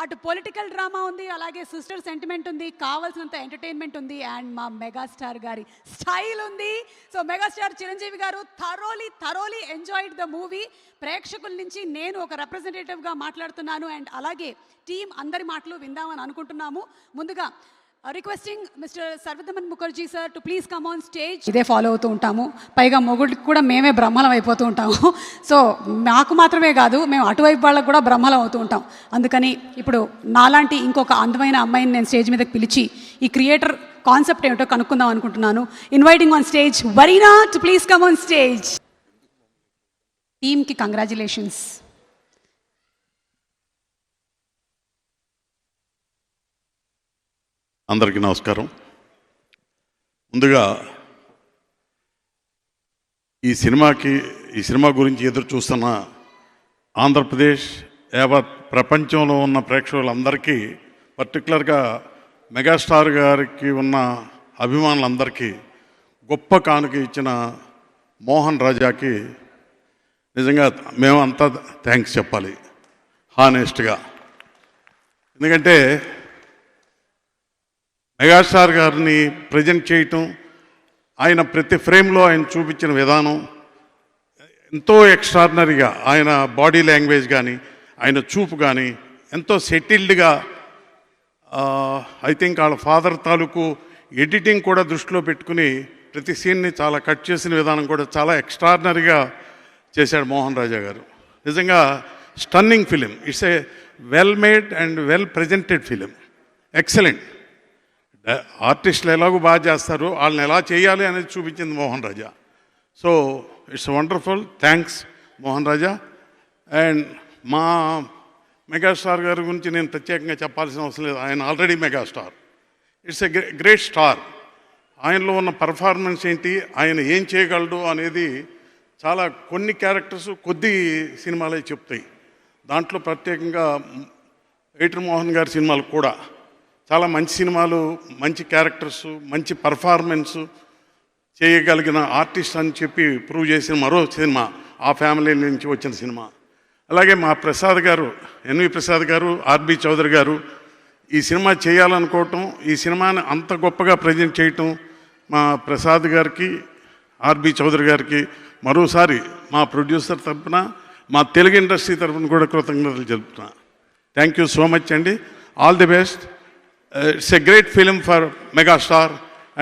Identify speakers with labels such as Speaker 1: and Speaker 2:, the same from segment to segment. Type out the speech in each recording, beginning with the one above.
Speaker 1: అటు political drama ఉంది, అలాగే సిస్టర్ సెంటిమెంట్ ఉంది, కావాల్సినంత ఎంటర్టైన్మెంట్ ఉంది, అండ్ మా మెగాస్టార్ గారి స్టైల్ ఉంది. సో మెగాస్టార్ చిరంజీవి గారు థరోలీ ఎంజాయిడ్ ద మూవీ. ప్రేక్షకుల నుంచి నేను ఒక రిప్రజెంటేటివ్గా మాట్లాడుతున్నాను, అండ్ అలాగే టీం అందరి మాటలు విందామని అనుకుంటున్నాము. ముందుగా requesting mister Sarvadaman Mukherjee sir to please come on stage. ఇదే ఫాలో అవుతూ ఉంటాము, పైగా మొగుడికి కూడా మేమే బ్రహ్మలం అయిపోతూ ఉంటాము. సో నాకు మాత్రమే కాదు, మేము అటువైపు వాళ్ళకు కూడా బ్రహ్మలం అవుతూ ఉంటాం. అందుకని ఇప్పుడు నాలాంటి ఇంకొక అందమైన అమ్మాయిని నేను స్టేజ్ మీదకి పిలిచి ఈ క్రియేటర్ కాన్సెప్ట్ ఏమిటో కనుక్కుందాం అనుకుంటున్నాను. Inviting on stage Varina to please come on stage. టీమ్కి కంగ్రాచులేషన్స్.
Speaker 2: అందరికీ నమస్కారం. ముందుగా ఈ సినిమా గురించి ఎదురు చూస్తున్న ఆంధ్రప్రదేశ్ యావత్ ప్రపంచంలో ఉన్న ప్రేక్షకులందరికీ, పర్టికులర్గా మెగాస్టార్ గారికి ఉన్న అభిమానులందరికీ గొప్ప కానుక ఇచ్చిన మోహన్ రాజాకి నిజంగా మేమంతా థ్యాంక్స్ చెప్పాలి హానెస్ట్గా. ఎందుకంటే మెగాస్టార్ గారిని ప్రజెంట్ చేయటం, ఆయన ప్రతి ఫ్రేమ్లో ఆయన చూపించిన విధానం ఎంతో ఎక్స్ట్రాడినరీగా, ఆయన బాడీ లాంగ్వేజ్ కానీ ఆయన చూపు కానీ ఎంతో సెటిల్డ్గా, ఐ థింక్ వాళ్ళ ఫాదర్ తాలూకు ఎడిటింగ్ కూడా దృష్టిలో పెట్టుకుని ప్రతి సీన్ని చాలా కట్ చేసిన విధానం కూడా చాలా ఎక్స్ట్రాడినరీగా చేశాడు మోహన్ రాజా గారు. నిజంగా stunning film. It's a well made and well presented film. Excellent. ఆర్టిస్టులు ఎలాగో బాగా చేస్తారు, వాళ్ళని ఎలా చేయాలి అనేది చూపించింది Mohan Raja. So it's wonderful. Thanks Mohan Raja. And మా మెగాస్టార్ గారి గురించి నేను ప్రత్యేకంగా చెప్పాల్సిన అవసరం లేదు, ఆయన already megastar. It's a great star. ఆయనలో ఉన్న పర్ఫార్మెన్స్ ఏంటి, ఆయన ఏం చేయగలడు అనేది చాలా కొన్ని క్యారెక్టర్స్ కొద్ది సినిమాలే చెప్తాయి. దాంట్లో ప్రత్యేకంగా ఏటర్ మోహన్ గారి సినిమాలు కూడా చాలా మంచి సినిమాలు, మంచి క్యారెక్టర్స్, మంచి పర్ఫార్మెన్స్ చేయగలిగిన ఆర్టిస్ట్ అని చెప్పి ప్రూవ్ చేసిన మరో సినిమా ఆ ఫ్యామిలీ నుంచి వచ్చిన సినిమా. అలాగే మా ప్రసాద్ గారు, ఎన్వి ప్రసాద్ గారు, ఆర్బి చౌదరి గారు ఈ సినిమా చేయాలనుకోవటం, ఈ సినిమాని అంత గొప్పగా ప్రజెంట్ చేయటం మా ప్రసాద్ గారికి, ఆర్బి చౌదరి గారికి మరోసారి మా ప్రొడ్యూసర్ తరఫున, మా తెలుగు ఇండస్ట్రీ తరఫున కూడా కృతజ్ఞతలు చెప్తున్నా. థ్యాంక్ యూ సో మచ్ అండి. All the best. It's a great film for megastar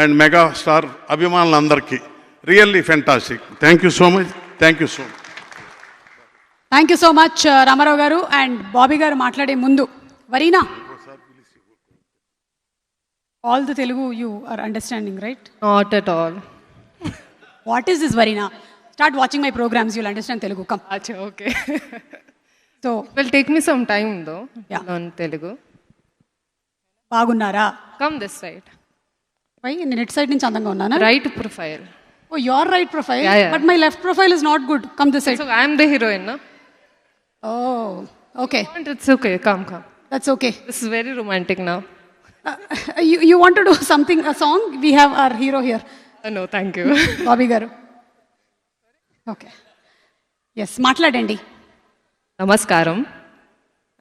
Speaker 2: and megastar అభిమానులందరికీ. Really fantastic. Thank you so much. Thank you so much.
Speaker 1: Thank you so much Ramarao గారు. And Bobby గారు మాట్లాడే ముందు, Varina, all the Telugu you are understanding, right?
Speaker 3: Not at all.
Speaker 1: What is this Varina? Start watching my programmes, you'll understand Telugu. Come.
Speaker 3: Acha, okay.
Speaker 1: So
Speaker 3: It will take me some time though.
Speaker 1: Yeah.
Speaker 3: Learn Telugu.
Speaker 1: బాగున్నారా?
Speaker 3: Come this side.
Speaker 1: Why నేను it side నుంచి అందంగా ఉన్నానా?
Speaker 3: Right profile.
Speaker 1: Oh your right profile,
Speaker 3: Yeah, yeah.
Speaker 1: But my left profile is not good. Come this side.
Speaker 3: So I am the heroine, no?
Speaker 1: Oh okay,
Speaker 3: It's okay. Come.
Speaker 1: That's okay.
Speaker 3: This is very romantic now.
Speaker 1: You want to do something, a song? We have our hero here.
Speaker 3: No, thank you.
Speaker 1: Bobby గారు. Okay, yes మాట్లాడండి.
Speaker 3: Namaskaram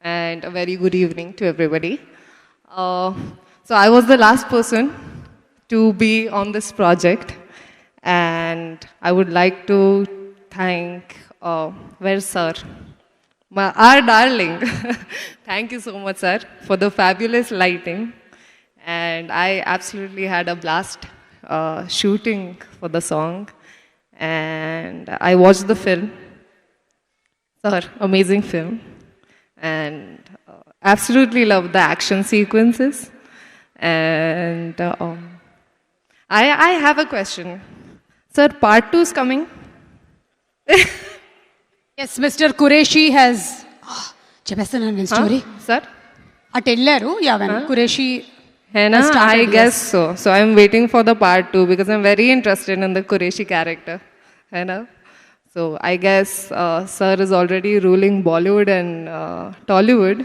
Speaker 3: and a very good evening to everybody. So I was the last person to be on this project, and I would like to thank where's sir? Our darling. Thank you so much, sir, for the fabulous lighting, and I absolutely had a blast shooting for the song, and I watched the film. Sir, amazing film, and absolutely love the action sequences. And I have a question, sir. Part 2 is coming.
Speaker 1: Yes Mister Qureshi has చెప్పేస్తాను నేను story.
Speaker 3: Sir?
Speaker 1: అటు వెళ్ళారు యావన్ Qureshi.
Speaker 3: Henna,
Speaker 1: started,
Speaker 3: I guess so. So I'm waiting for the part 2 because I'm very interested in the Qureshi character. Henna. So I guess sir is already ruling Bollywood and Tollywood.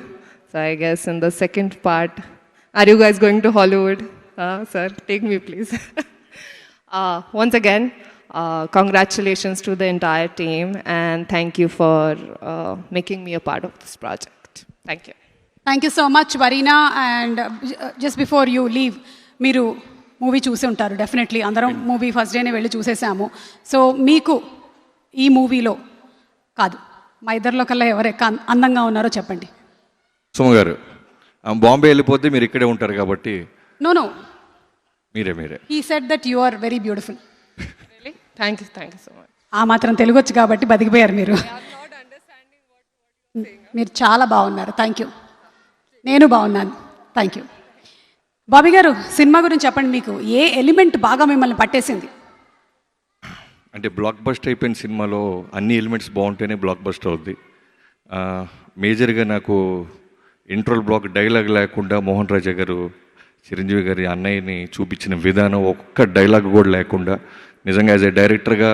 Speaker 3: So I guess in the second part, are you guys going to Hollywood? Sir, take me please. Once again, congratulations to the entire team, and thank you for making me a part of this project. Thank you.
Speaker 1: Thank you so much Varina. And just before you leave, మీరు movie చూసి ఉంటారు definitely. అందరం movie first డేనే వెళ్ళి చూసేసాము. So మీకు ఈ మూవీలో కాదు, మా ఇద్దరిలో కల్లా ఎవరు అందంగా ఉన్నారో చెప్పండి.
Speaker 4: సుమ గారు, బాంబే వెళ్ళిపోతే మీరు ఇక్కడే ఉంటారు కాబట్టి.
Speaker 1: నో
Speaker 4: మీరే
Speaker 1: he said that you are very beautiful.
Speaker 3: Thank you so much.
Speaker 1: ఆ మాత్రం తెలుగు వచ్చు కాబట్టి బతికిపోయారు మీరు. మీరు చాలా బాగున్నారు. Thank you. నేను బాగున్నాను. Thank you. బాబీ గారు, సినిమా గురించి చెప్పండి. మీకు ఏ ఎలిమెంట్ బాగా మిమ్మల్ని పట్టేసింది?
Speaker 4: అంటే బ్లాక్ బస్టర్ అయిపోయిన సినిమాలో అన్ని ఎలిమెంట్స్ బాగుంటేనే బ్లాక్ బస్టర్ అవుద్ది. మేజర్గా నాకు ఇంట్రోల్ బ్లాక్ డైలాగ్ లేకుండా మోహన్ రాజా గారు చిరంజీవి గారి అన్నయ్యని చూపించిన విధానం, ఒక్క డైలాగ్ కూడా లేకుండా నిజంగా యాజ్ ఏ డైరెక్టర్గా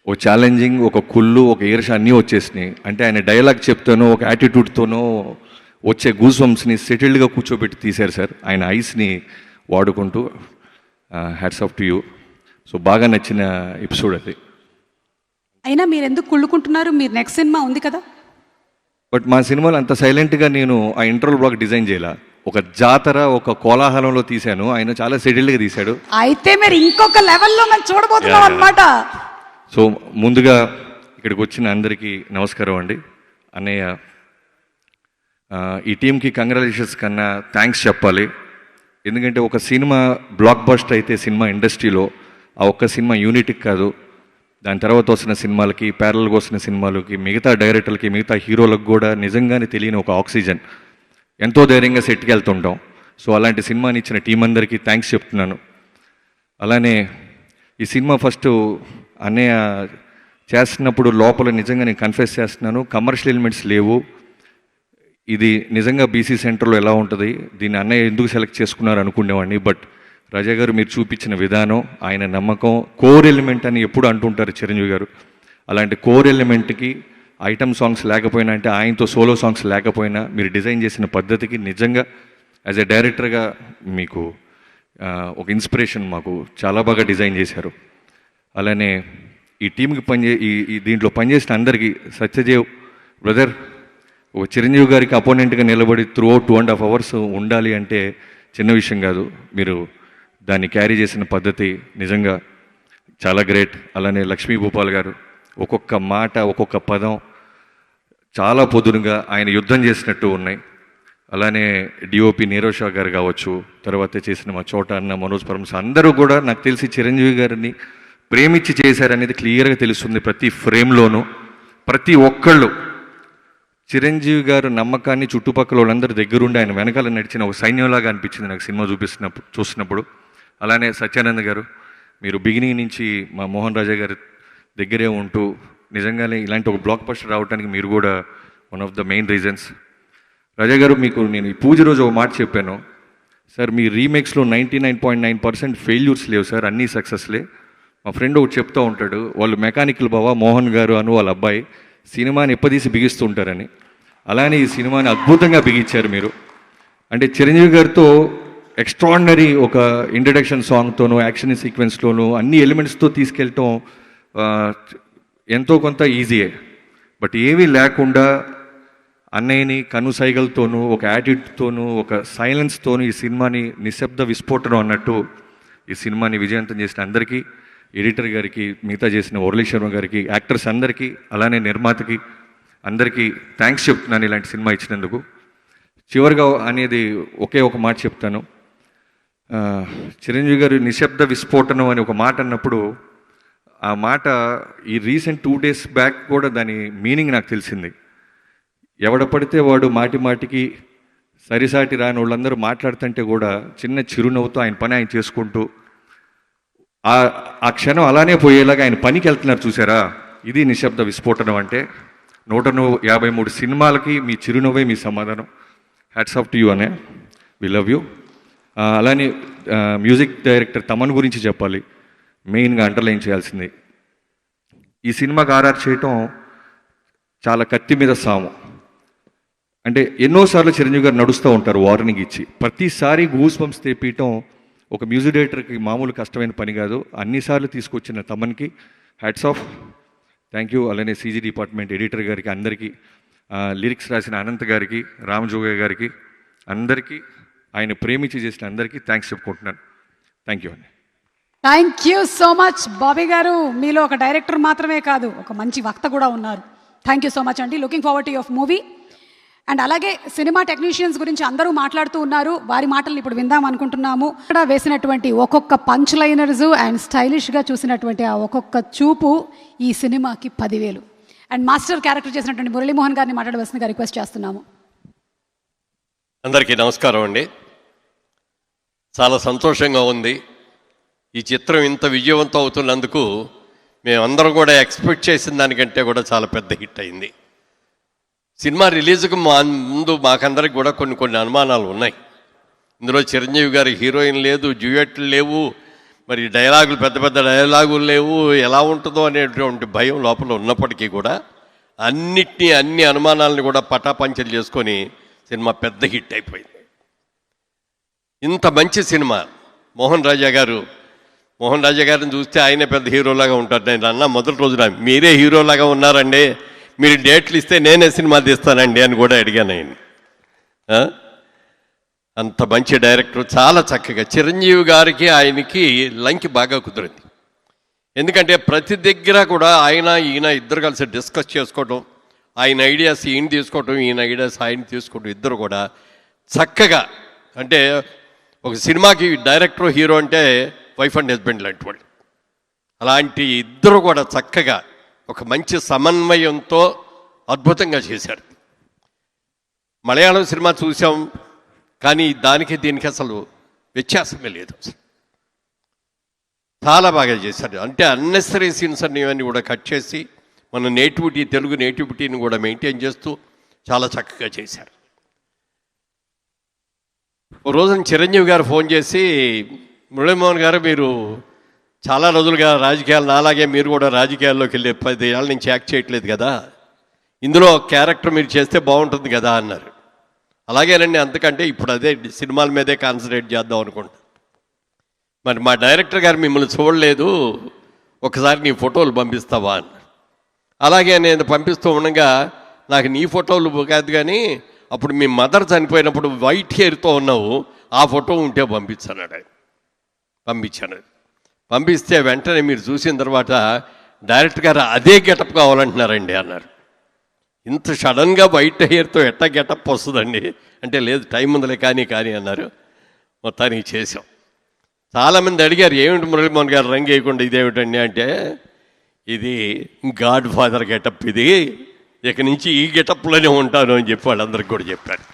Speaker 4: ఒక ఛాలెంజింగ్, ఒక కుళ్ళు, ఒక ఈర్ష అన్నీ వచ్చేసినాయి. అంటే ఆయన డైలాగ్ చెప్తానో ఒక యాటిట్యూడ్తోనో వచ్చే గూస్ బంప్స్ని సెటిల్డ్గా కూర్చోబెట్టి తీశారు సార్. ఆయన ఐస్ని వాడుకుంటూ hats off to you. So బాగా నచ్చిన ఎపిసోడ్ అది.
Speaker 1: అయినా మీరు ఎందుకు కుళ్ళుకుంటున్నారు? మీరు నెక్స్ట్ సినిమా ఉంది కదా.
Speaker 4: బట్ మా సినిమాలో అంత సైలెంట్గా నేను ఆ ఇంట్రోల్ బ్లాక్ డిజైన్ చేయాల. ఒక జాతర, ఒక కోలాహలంలో తీశాను. ఆయన చాలా సెటిల్డ్గా తీశాడు.
Speaker 1: అయితే మీరు ఇంకొక లెవెల్లో మనం చూడబోతున్నాం అన్నమాట.
Speaker 4: సో ముందుగా ఇక్కడికి వచ్చిన అందరికీ నమస్కారం అండి. అన్నయ్య, ఈ టీంకి కంగ్రాచులేషన్స్ కన్నా థ్యాంక్స్ చెప్పాలి. ఎందుకంటే ఒక సినిమా బ్లాక్ బస్టర్ అయితే సినిమా ఇండస్ట్రీలో ఆ ఒక్క సినిమా యూనిట్కి కాదు, దాని తర్వాత వస్తున్న సినిమాలకి, ప్యారల్గా వస్తున్న సినిమాలకి, మిగతా డైరెక్టర్లకి, మిగతా హీరోలకు కూడా నిజంగానే తెలియని ఒక ఆక్సిజన్. ఎంతో ధైర్యంగా సెట్కి వెళ్తుంటాం. సో అలాంటి సినిమాని ఇచ్చిన టీం అందరికీ థ్యాంక్స్ చెప్తున్నాను. అలానే ఈ సినిమా ఫస్ట్ అన్నయ్య చేస్తున్నప్పుడు లోపల నిజంగా నేను కన్ఫెస్ చేస్తున్నాను, కమర్షియల్ ఎలిమెంట్స్ లేవు. ఇది నిజంగా బీసీ సెంటర్లో ఎలా ఉంటుంది, దీన్ని అన్నయ్య ఎందుకు సెలెక్ట్ చేసుకున్నారు అనుకునేవాడిని. బట్ రాజా గారు మీరు చూపించిన విధానం, ఆయన నమ్మకం, కోర్ ఎలిమెంట్ అని ఎప్పుడు అంటుంటారు చిరంజీవి గారు. అలాంటి కోర్ ఎలిమెంట్కి ఐటమ్ సాంగ్స్ లేకపోయినా, అంటే ఆయనతో సోలో సాంగ్స్ లేకపోయినా, మీరు డిజైన్ చేసిన పద్ధతికి నిజంగా యాజ్ ఎ డైరెక్టర్గా మీకు ఒక ఇన్స్పిరేషన్. మాకు చాలా బాగా డిజైన్ చేశారు. అలానే ఈ టీంకి ఈ దీంట్లో పనిచేసిన అందరికీ, సత్యదేవ్ బ్రదర్ ఒక చిరంజీవి గారికి అపోనెంట్గా నిలబడి త్రూ అవుట్ 2.5 hours ఉండాలి అంటే చిన్న విషయం కాదు. మీరు దాన్ని క్యారీ చేసిన పద్ధతి నిజంగా చాలా గ్రేట్. అలానే లక్ష్మీ భూపాల్ గారు, ఒక్కొక్క మాట, ఒక్కొక్క పదం చాలా పొదునుగా ఆయన యుద్ధం చేసినట్టు ఉన్నాయి. అలానే డిఓపి నీరవ్ షా గారు కావచ్చు, తర్వాత చేసిన మా చోట అన్న, మనోజ్ పరమస్, అందరూ కూడా నాకు తెలిసి చిరంజీవి గారిని ప్రేమించి చేశారనేది క్లియర్గా తెలుస్తుంది. ప్రతి ఫ్రేమ్లోనూ ప్రతి ఒక్కళ్ళు చిరంజీవి గారు నమ్మకాన్ని చుట్టుపక్కల వాళ్ళందరి దగ్గరుండి ఆయన వెనకాల నడిచిన ఒక సైన్యంలాగా అనిపించింది నాకు సినిమా చూసినప్పుడు. అలానే సత్యానంద్ గారు, మీరు బిగినింగ్ నుంచి మా మోహన్ రాజా గారి దగ్గరే ఉంటూ నిజంగానే ఇలాంటి ఒక బ్లాక్ బస్టర్ రావడానికి మీరు కూడా one of the main reasons. Raja గారు, మీకు నేను ఈ పూజ రోజు ఒక మాట చెప్పాను సార్, మీ రీమేక్స్లో 99.9% ఫెయిల్యూర్స్ లేవు సార్, అన్నీ సక్సెస్లే. మా ఫ్రెండ్ ఒకటి చెప్తూ ఉంటాడు, వాళ్ళు మెకానికల్ బావ మోహన్ గారు అను వాళ్ళ అబ్బాయి సినిమాని ఎప్పదీసి బిగిస్తూ ఉంటారని. అలానే ఈ సినిమాని అద్భుతంగా బిగించారు మీరు. అంటే చిరంజీవి గారితో ఎక్స్ట్రాడినరీ ఒక ఇంట్రడక్షన్ సాంగ్తోనూ, యాక్షన్ సీక్వెన్స్లోనూ అన్ని ఎలిమెంట్స్తో తీసుకెళ్ళటం ఎంతో కొంత ఈజీయే. బట్ ఏమీ లేకుండా అన్నయ్యని కనుసైగలతోనూ, ఒక యాటిట్యూడ్తోనూ, ఒక సైలెన్స్తోనూ ఈ సినిమాని నిశ్శబ్ద విస్ఫోటనం అన్నట్టు ఈ సినిమాని విజయవంతం చేసిన అందరికీ, ఎడిటర్ గారికి, మిగతా చేసిన మురళీ శర్మ గారికి, యాక్టర్స్ అందరికీ, అలానే నిర్మాతకి అందరికీ థ్యాంక్స్ చెప్తున్నాను ఇలాంటి సినిమా ఇచ్చినందుకు. చివరిగా అనేది ఒకే ఒక మాట చెప్తాను. చిరంజీవి గారు నిశ్శబ్ద విస్ఫోటనం అని ఒక మాట అన్నప్పుడు, ఆ మాట ఈ రీసెంట్ 2 days బ్యాక్ కూడా దాని మీనింగ్ నాకు తెలిసింది. ఎవడ పడితే వాడు మాటి మాటికి సరిసాటి రాని వాళ్ళందరూ మాట్లాడుతుంటే కూడా చిన్న చిరునవ్వుతో ఆయన పని ఆయన చేసుకుంటూ ఆ క్షణం అలానే పోయేలాగా ఆయన పనికి వెళ్తున్నారు చూసారా, ఇది నిశ్శబ్ద విస్ఫోటనం అంటే. 153 సినిమాలకి మీ చిరునవ్వే మీ సమాధానం. హ్యాట్స్ ఆఫ్ టు యూ అనే, వి లవ్ యూ. అలానే మ్యూజిక్ డైరెక్టర్ తమన్ గురించి చెప్పాలి, మెయిన్గా అండర్లైన్ చేయాల్సింది. ఈ సినిమాకి ఆర్ఆర్ చేయటం చాలా కత్తి మీద సాము. అంటే ఎన్నోసార్లు చిరంజీవి గారు నడుస్తూ ఉంటారు వార్నింగ్ ఇచ్చి, ప్రతిసారి గూస్ బంప్స్ తెప్పియటం ఒక మ్యూజిక్ డైరెక్టర్కి మామూలు కష్టమైన పని కాదు. అన్నిసార్లు తీసుకొచ్చిన తమన్కి హ్యాట్స్ ఆఫ్, థ్యాంక్ యూ. అలానే సీజీ డిపార్ట్మెంట్, ఎడిటర్ గారికి, అందరికీ, లిరిక్స్ రాసిన అనంత్ గారికి, రామజోగయ్య గారికి, అందరికీ, ఆయన ప్రేమించి చేసిన అందరికీ థ్యాంక్స్ చెప్పుకుంటున్నాను. థ్యాంక్ యూ అండి.
Speaker 1: Thank you so much Bobby గారు. మీలో ఒక డైరెక్టర్ మాత్రమే కాదు, ఒక మంచి వక్త కూడా ఉన్నారు. థ్యాంక్ యూ సో మచ్ అండి. Looking forward to your movie. And అలాగే సినిమా టెక్నీషియన్స్ గురించి అందరూ మాట్లాడుతూ ఉన్నారు, వారి మాటలను ఇప్పుడు విందాం అనుకుంటున్నాము. ఇక్కడ వేసినటువంటి ఒక్కొక్క పంచ్ లైనర్స్ అండ్ స్టైలిష్గా చూసినటువంటి ఆ ఒక్కొక్క చూపు ఈ సినిమాకి 10,000. అండ్ మాస్టర్ క్యారెక్టర్ చేసినటువంటి మురళీమోహన్ గారిని మాట్లాడవలసిందిగా రిక్వెస్ట్ చేస్తున్నాము.
Speaker 5: అందరికీ నమస్కారం అండి. చాలా సంతోషంగా ఉంది. ఈ చిత్రం ఇంత విజయవంతం అవుతున్నందుకు మేమందరం కూడా ఎక్స్పెక్ట్ చేసిన దానికంటే కూడా చాలా పెద్ద హిట్ అయింది. సినిమా రిలీజ్కి ముందు మాకందరికి కూడా కొన్ని అనుమానాలు ఉన్నాయి. ఇందులో చిరంజీవి గారి హీరోయిన్ లేదు, డ్యూయెట్లు లేవు, మరి డైలాగులు పెద్ద పెద్ద డైలాగులు లేవు, ఎలా ఉంటుందో అనేటువంటి భయం లోపల ఉన్నప్పటికీ కూడా అన్ని అనుమానాలను కూడా పటాపంచలు చేసుకొని సినిమా పెద్ద హిట్ అయిపోయింది. ఇంత మంచి సినిమా మోహన్ రాజా గారిని చూస్తే ఆయనే పెద్ద హీరోలాగా ఉంటారు. నేను అన్న మొదటి రోజున మీరే హీరోలాగా ఉన్నారండి, మీరు డేట్లు ఇస్తే నేనే సినిమా తీస్తానండి అని కూడా అడిగాను ఆయన. అంత మంచి డైరెక్టర్, చాలా చక్కగా చిరంజీవి గారికి ఆయనకి లంకి బాగా కుదిరింది. ఎందుకంటే ప్రతి దగ్గర కూడా ఈయన ఇద్దరు కలిసి డిస్కస్ చేసుకోవటం, ఆయన ఐడియాస్ ఈయన తీసుకోవటం, ఈయన ఐడియాస్ ఆయన తీసుకోవటం, ఇద్దరు కూడా చక్కగా. అంటే ఒక సినిమాకి డైరెక్టర్ హీరో అంటే వైఫ్ అండ్ హస్బెండ్ లాంటి వాళ్ళు. అలాంటి ఇద్దరు కూడా చక్కగా ఒక మంచి సమన్వయంతో అద్భుతంగా చేశారు. మలయాళం సినిమా చూసాం, కానీ దీనికి అసలు వ్యత్యాసమే లేదు. చాలా బాగా చేశారు. అంటే అన్నెసరీ సీన్స్ అన్నీ కూడా కట్ చేసి మన తెలుగు నేటివిటీని కూడా మెయింటైన్ చేస్తూ చాలా చక్కగా చేశారు. ఓ రోజున చిరంజీవి గారు ఫోన్ చేసి, మురళీమోహన్ గారు మీరు చాలా రోజులుగా రాజకీయాలు, నాలాగే మీరు కూడా రాజకీయాల్లోకి వెళ్ళి 10 ఏళ్ళ నుంచి యాక్ట్ చేయట్లేదు కదా, ఇందులో క్యారెక్టర్ మీరు చేస్తే బాగుంటుంది కదా అన్నారు. అలాగేనండి, అంతకంటే ఇప్పుడు అదే సినిమాల మీదే కాన్సన్ట్రేట్ చేద్దాం అనుకుంటా. మరి మా డైరెక్టర్ గారు మిమ్మల్ని చూడలేదు, ఒకసారి నీ ఫోటోలు పంపిస్తావా అన్నారు. అలాగే నేను పంపిస్తూ ఉండగా, నాకు నీ ఫోటోలు కాదు కానీ అప్పుడు మీ మదర్ చనిపోయినప్పుడు వైట్ హెయిర్తో ఉన్నావు, ఆ ఫోటో ఉంటే పంపించాడు ఆయన. పంపిస్తే వెంటనే మీరు చూసిన తర్వాత డైరెక్టర్ గారు అదే గెటప్ కావాలంటున్నారండి అన్నారు. ఇంత సడన్గా వైట్ హెయిర్తో ఎట్లా గెటప్ వస్తుందండి అంటే, లేదు టైం ఉందిలే కానీ అన్నారు. మొత్తానికి చేసాం. చాలామంది అడిగారు, ఏమిటి మురళీమోహన్ గారు రంగు వేయకుండా ఇదేమిటండి అంటే, ఇది గాడ్ ఫాదర్ గెటప్, ఇది ఇక నుంచి ఈ గెటప్లోనే ఉంటాను అని చెప్పి వాళ్ళందరికీ కూడా చెప్పారు.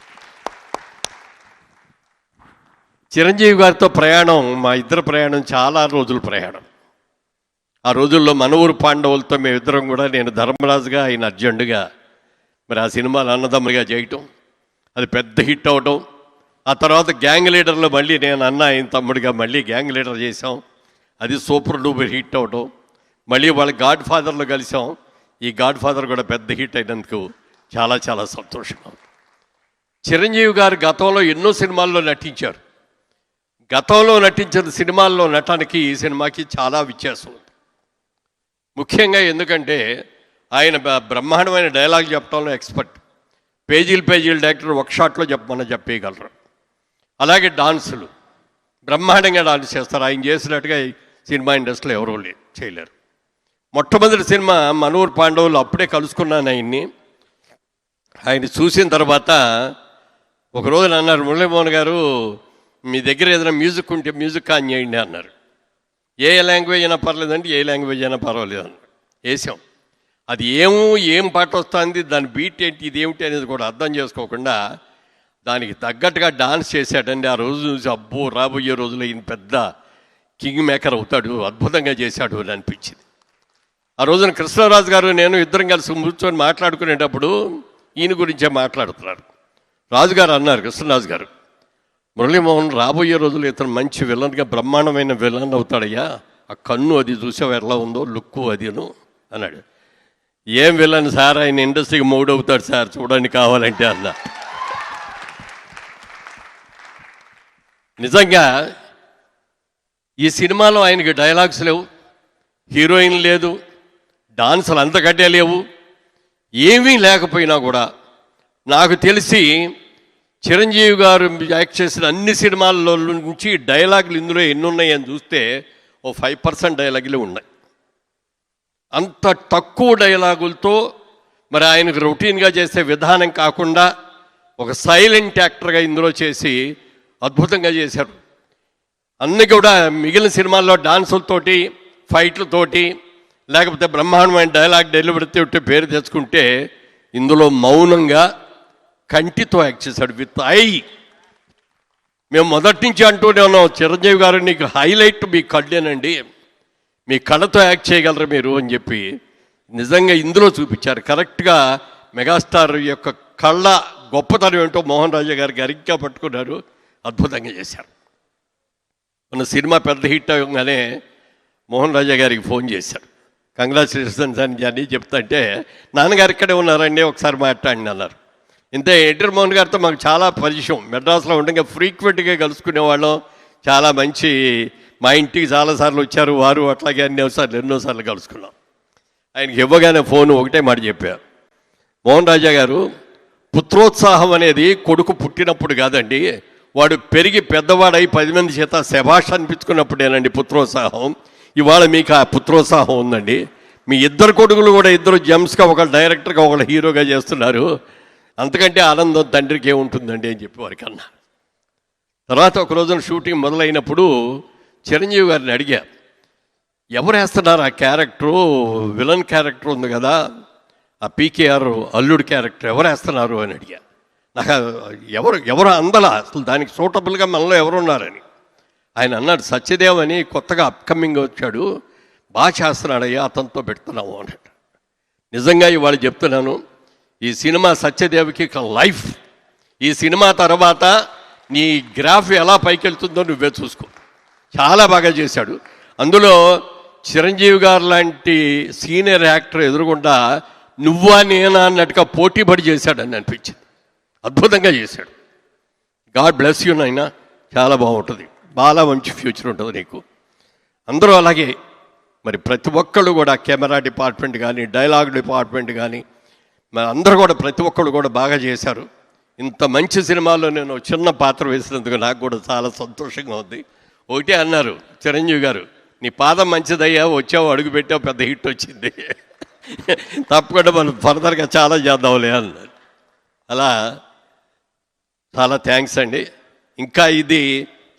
Speaker 5: చిరంజీవి గారితో ప్రయాణం, మా ఇద్దరు ప్రయాణం చాలా రోజుల ప్రయాణం. ఆ రోజుల్లో మన ఊరు పాండవులతో మేమిద్దరం కూడా, నేను ధర్మరాజుగా, ఆయన అర్జునుడిగా, మరి ఆ సినిమాలు అన్నదమ్ములుగా చేయటం, అది పెద్ద హిట్ అవటం. ఆ తర్వాత గ్యాంగ్ లీడర్లో మళ్ళీ నేను ఆయన తమ్ముడిగా మళ్ళీ గ్యాంగ్ లీడర్ చేసాం, అది సూపర్ డూపర్ హిట్ అవటం. మళ్ళీ వాళ్ళ గాడ్ ఫాదర్లో కలిసాం, ఈ గాడ్ ఫాదర్ కూడా పెద్ద హిట్ అయినందుకు చాలా చాలా సంతోషం. చిరంజీవి గారు గతంలో ఎన్నో సినిమాల్లో నటించారు. గతంలో నటించిన సినిమాల్లో నటానికి ఈ సినిమాకి చాలా వ్యత్యాసం ఉంది. ముఖ్యంగా ఎందుకంటే ఆయన బ్రహ్మాండమైన డైలాగ్ చెప్పడంలో ఎక్స్పర్ట్. పేజీలు డైరెక్టర్ ఒక షాట్లో చెప్పేయగలరు. అలాగే డాన్సులు బ్రహ్మాండంగా డాన్స్ చేస్తారు. ఆయన చేసినట్టుగా సినిమా ఇండస్ట్రీలో ఎవరూ చేయలేరు. మొట్టమొదటి సినిమా మనూరు పాండవులు, అప్పుడే కలుసుకున్నాను ఆయన్ని. ఆయన చూసిన తర్వాత ఒకరోజు అన్నారు, మురళీమోహన్ గారు మీ దగ్గర ఏదైనా మ్యూజిక్ ఉంటే మ్యూజిక్ ఆన్ చేయండి అన్నారు. ఏ లాంగ్వేజ్ అయినా పర్లేదండి, ఏ లాంగ్వేజ్ అయినా పర్వాలేదు అన్నారు. వేసాం. అది ఏం పాట వస్తుంది, దాని బీట్ ఏంటి, ఇదేమిటి అనేది కూడా అర్థం చేసుకోకుండా దానికి తగ్గట్టుగా డాన్స్ చేశాడండి. ఆ రోజు చూసి అబ్బో, రాబోయే రోజుల్లో ఈయన పెద్ద కింగ్ మేకర్ అవుతాడు, అద్భుతంగా చేశాడు అని అనిపించింది. ఆ రోజున కృష్ణరాజు గారు నేను ఇద్దరం కలిసి కూర్చొని మాట్లాడుకునేటప్పుడు ఈయన గురించే మాట్లాడుతున్నారు. రాజుగారు అన్నారు, కృష్ణరాజు గారు, మురళీమోహన్ రాబోయే రోజులు ఇతను మంచి విలన్గా బ్రహ్మాండమైన విలన్ అవుతాడయ్యా, ఆ కన్ను అది చూసావు ఎలా ఉందో, లుక్కు అదిను అన్నాడు. ఏం విలన్ సార్, ఆయన ఇండస్ట్రీకి మూడవుతాడు సార్, చూడండి కావాలంటే అన్న. నిజంగా ఈ సినిమాలో ఆయనకి డైలాగ్స్ లేవు, హీరోయిన్ లేదు, డాన్సులు అంతకంటే లేవు, ఏమీ లేకపోయినా కూడా నాకు తెలిసి చిరంజీవి గారు యాక్ట్ చేసిన అన్ని సినిమాల్లో నుంచి డైలాగులు ఇందులో ఎన్ని ఉన్నాయని చూస్తే ఓ 5% డైలాగులు ఉన్నాయి. అంత తక్కువ డైలాగులతో మరి ఆయనకు రొటీన్గా చేసే విధానం కాకుండా ఒక సైలెంట్ యాక్టర్గా ఇందులో చేసి అద్భుతంగా చేశారు. అన్నీ కూడా మిగిలిన సినిమాల్లో డాన్సులతోటి ఫైట్లతోటి లేకపోతే బ్రహ్మాండమైన డైలాగ్ డెలివరీతో పేరు తెచ్చుకుంటే ఇందులో మౌనంగా కంటితో యాక్ట్ చేశాడు విత్ ఐ. మేము మొదటి నుంచి అంటూనే ఉన్నాం, చిరంజీవి గారు నీకు హైలైట్ మీ కళ్ళేనండి, మీ కళ్ళతో యాక్ట్ చేయగలరు మీరు అని చెప్పి నిజంగా ఇందులో చూపించారు. కరెక్ట్గా మెగాస్టార్ యొక్క కళ్ళ గొప్పతనం ఏంటో మోహన్ రాజా గారికి అరిగ్గా పట్టుకున్నారు, అద్భుతంగా చేశారు. మన సినిమా పెద్ద హిట్ అవ్వగానే మోహన్ రాజా గారికి ఫోన్ చేశారు, కంగ్రాచులేషన్స్ అని చెప్తుంటే నాన్నగారు ఇక్కడే ఉన్నారండి ఒకసారి మాట్లాడిన అన్నారు. ఇంతే ఎన్టీఆర్ మోహన్ గారితో మాకు చాలా పరిచయం, మెడ్రాస్లో ఉండగా ఫ్రీక్వెంట్గా కలుసుకునేవాళ్ళం. చాలా మంచి, మా ఇంటికి చాలాసార్లు వచ్చారు వారు, అట్లాగే ఎన్నోసార్లు కలుసుకున్నాం. ఆయనకి ఇవ్వగానే ఫోన్ ఒకటే మాట చెప్పారు, మోహన్ రాజా గారు పుత్రోత్సాహం అనేది కొడుకు పుట్టినప్పుడు కాదండి, వాడు పెరిగి పెద్దవాడై 10 మంది చేత శభాష్ అనిపించుకున్నప్పుడేనండి పుత్రోత్సాహం. ఇవాళ మీకు ఆ పుత్రోత్సాహం ఉందండి. మీ ఇద్దరు కొడుకులు కూడా ఇద్దరు జెమ్స్గా, ఒకళ్ళు డైరెక్టర్గా ఒకళ్ళు హీరోగా చేస్తున్నారు. అంతకంటే ఆనందం తండ్రికి ఏముంటుందండి అని చెప్పి వారికి అన్నా. తర్వాత ఒక రోజున షూటింగ్ మొదలైనప్పుడు చిరంజీవి గారిని అడిగా, ఎవరు వేస్తున్నారు ఆ క్యారెక్టరు, విలన్ క్యారెక్టర్ ఉంది కదా, ఆ పీకేఆర్ అల్లుడు క్యారెక్టర్ ఎవరు వేస్తున్నారు అని అడిగా. నాకు ఎవరు అందలా అసలు దానికి సూటబుల్గా మనలో ఎవరున్నారని. ఆయన అన్నాడు, సత్యదేవ్ అని కొత్తగా అప్కమింగ్ వచ్చాడు, బాగా చేస్తున్నాడయ్యా, అతనితో పెడుతున్నాము అన్నాడు. నిజంగా ఇవాళ చెప్తున్నాను, ఈ సినిమా సత్యదేవికి లైఫ్. ఈ సినిమా తర్వాత నీ గ్రాఫ్ ఎలా పైకి వెళ్తుందో నువ్వే చూసుకో. చాలా బాగా చేశాడు. అందులో చిరంజీవి గారు లాంటి సీనియర్ యాక్టర్ ఎదురుగుండా నువ్వా నేనా అన్నట్టుగా పోటీపడి చేశాడని అనిపించింది. అద్భుతంగా చేశాడు. గాడ్ బ్లెస్ యూ నాయనా, చాలా బాగుంటుంది, చాలా మంచి ఫ్యూచర్ ఉంటుంది నీకు. అందరూ అలాగే మరి ప్రతి ఒక్కళ్ళు కూడా కెమెరా డిపార్ట్మెంట్ కానీ డైలాగ్ డిపార్ట్మెంట్ కానీ మరి అందరూ కూడా ప్రతి ఒక్కళ్ళు కూడా బాగా చేశారు. ఇంత మంచి సినిమాలో నేను చిన్న పాత్ర వేసినందుకు నాకు కూడా చాలా సంతోషంగా ఉంది. ఒకటే అన్నారు చిరంజీవి గారు, నీ పాదం మంచిదయ్యా, వచ్చావు అడుగు పెట్టావు, పెద్ద హిట్ వచ్చింది, తప్పకుండా మనం ఫర్దర్గా చాలా చేద్దాంలే అన్నారు. అలా చాలా థ్యాంక్స్ అండి. ఇంకా ఇది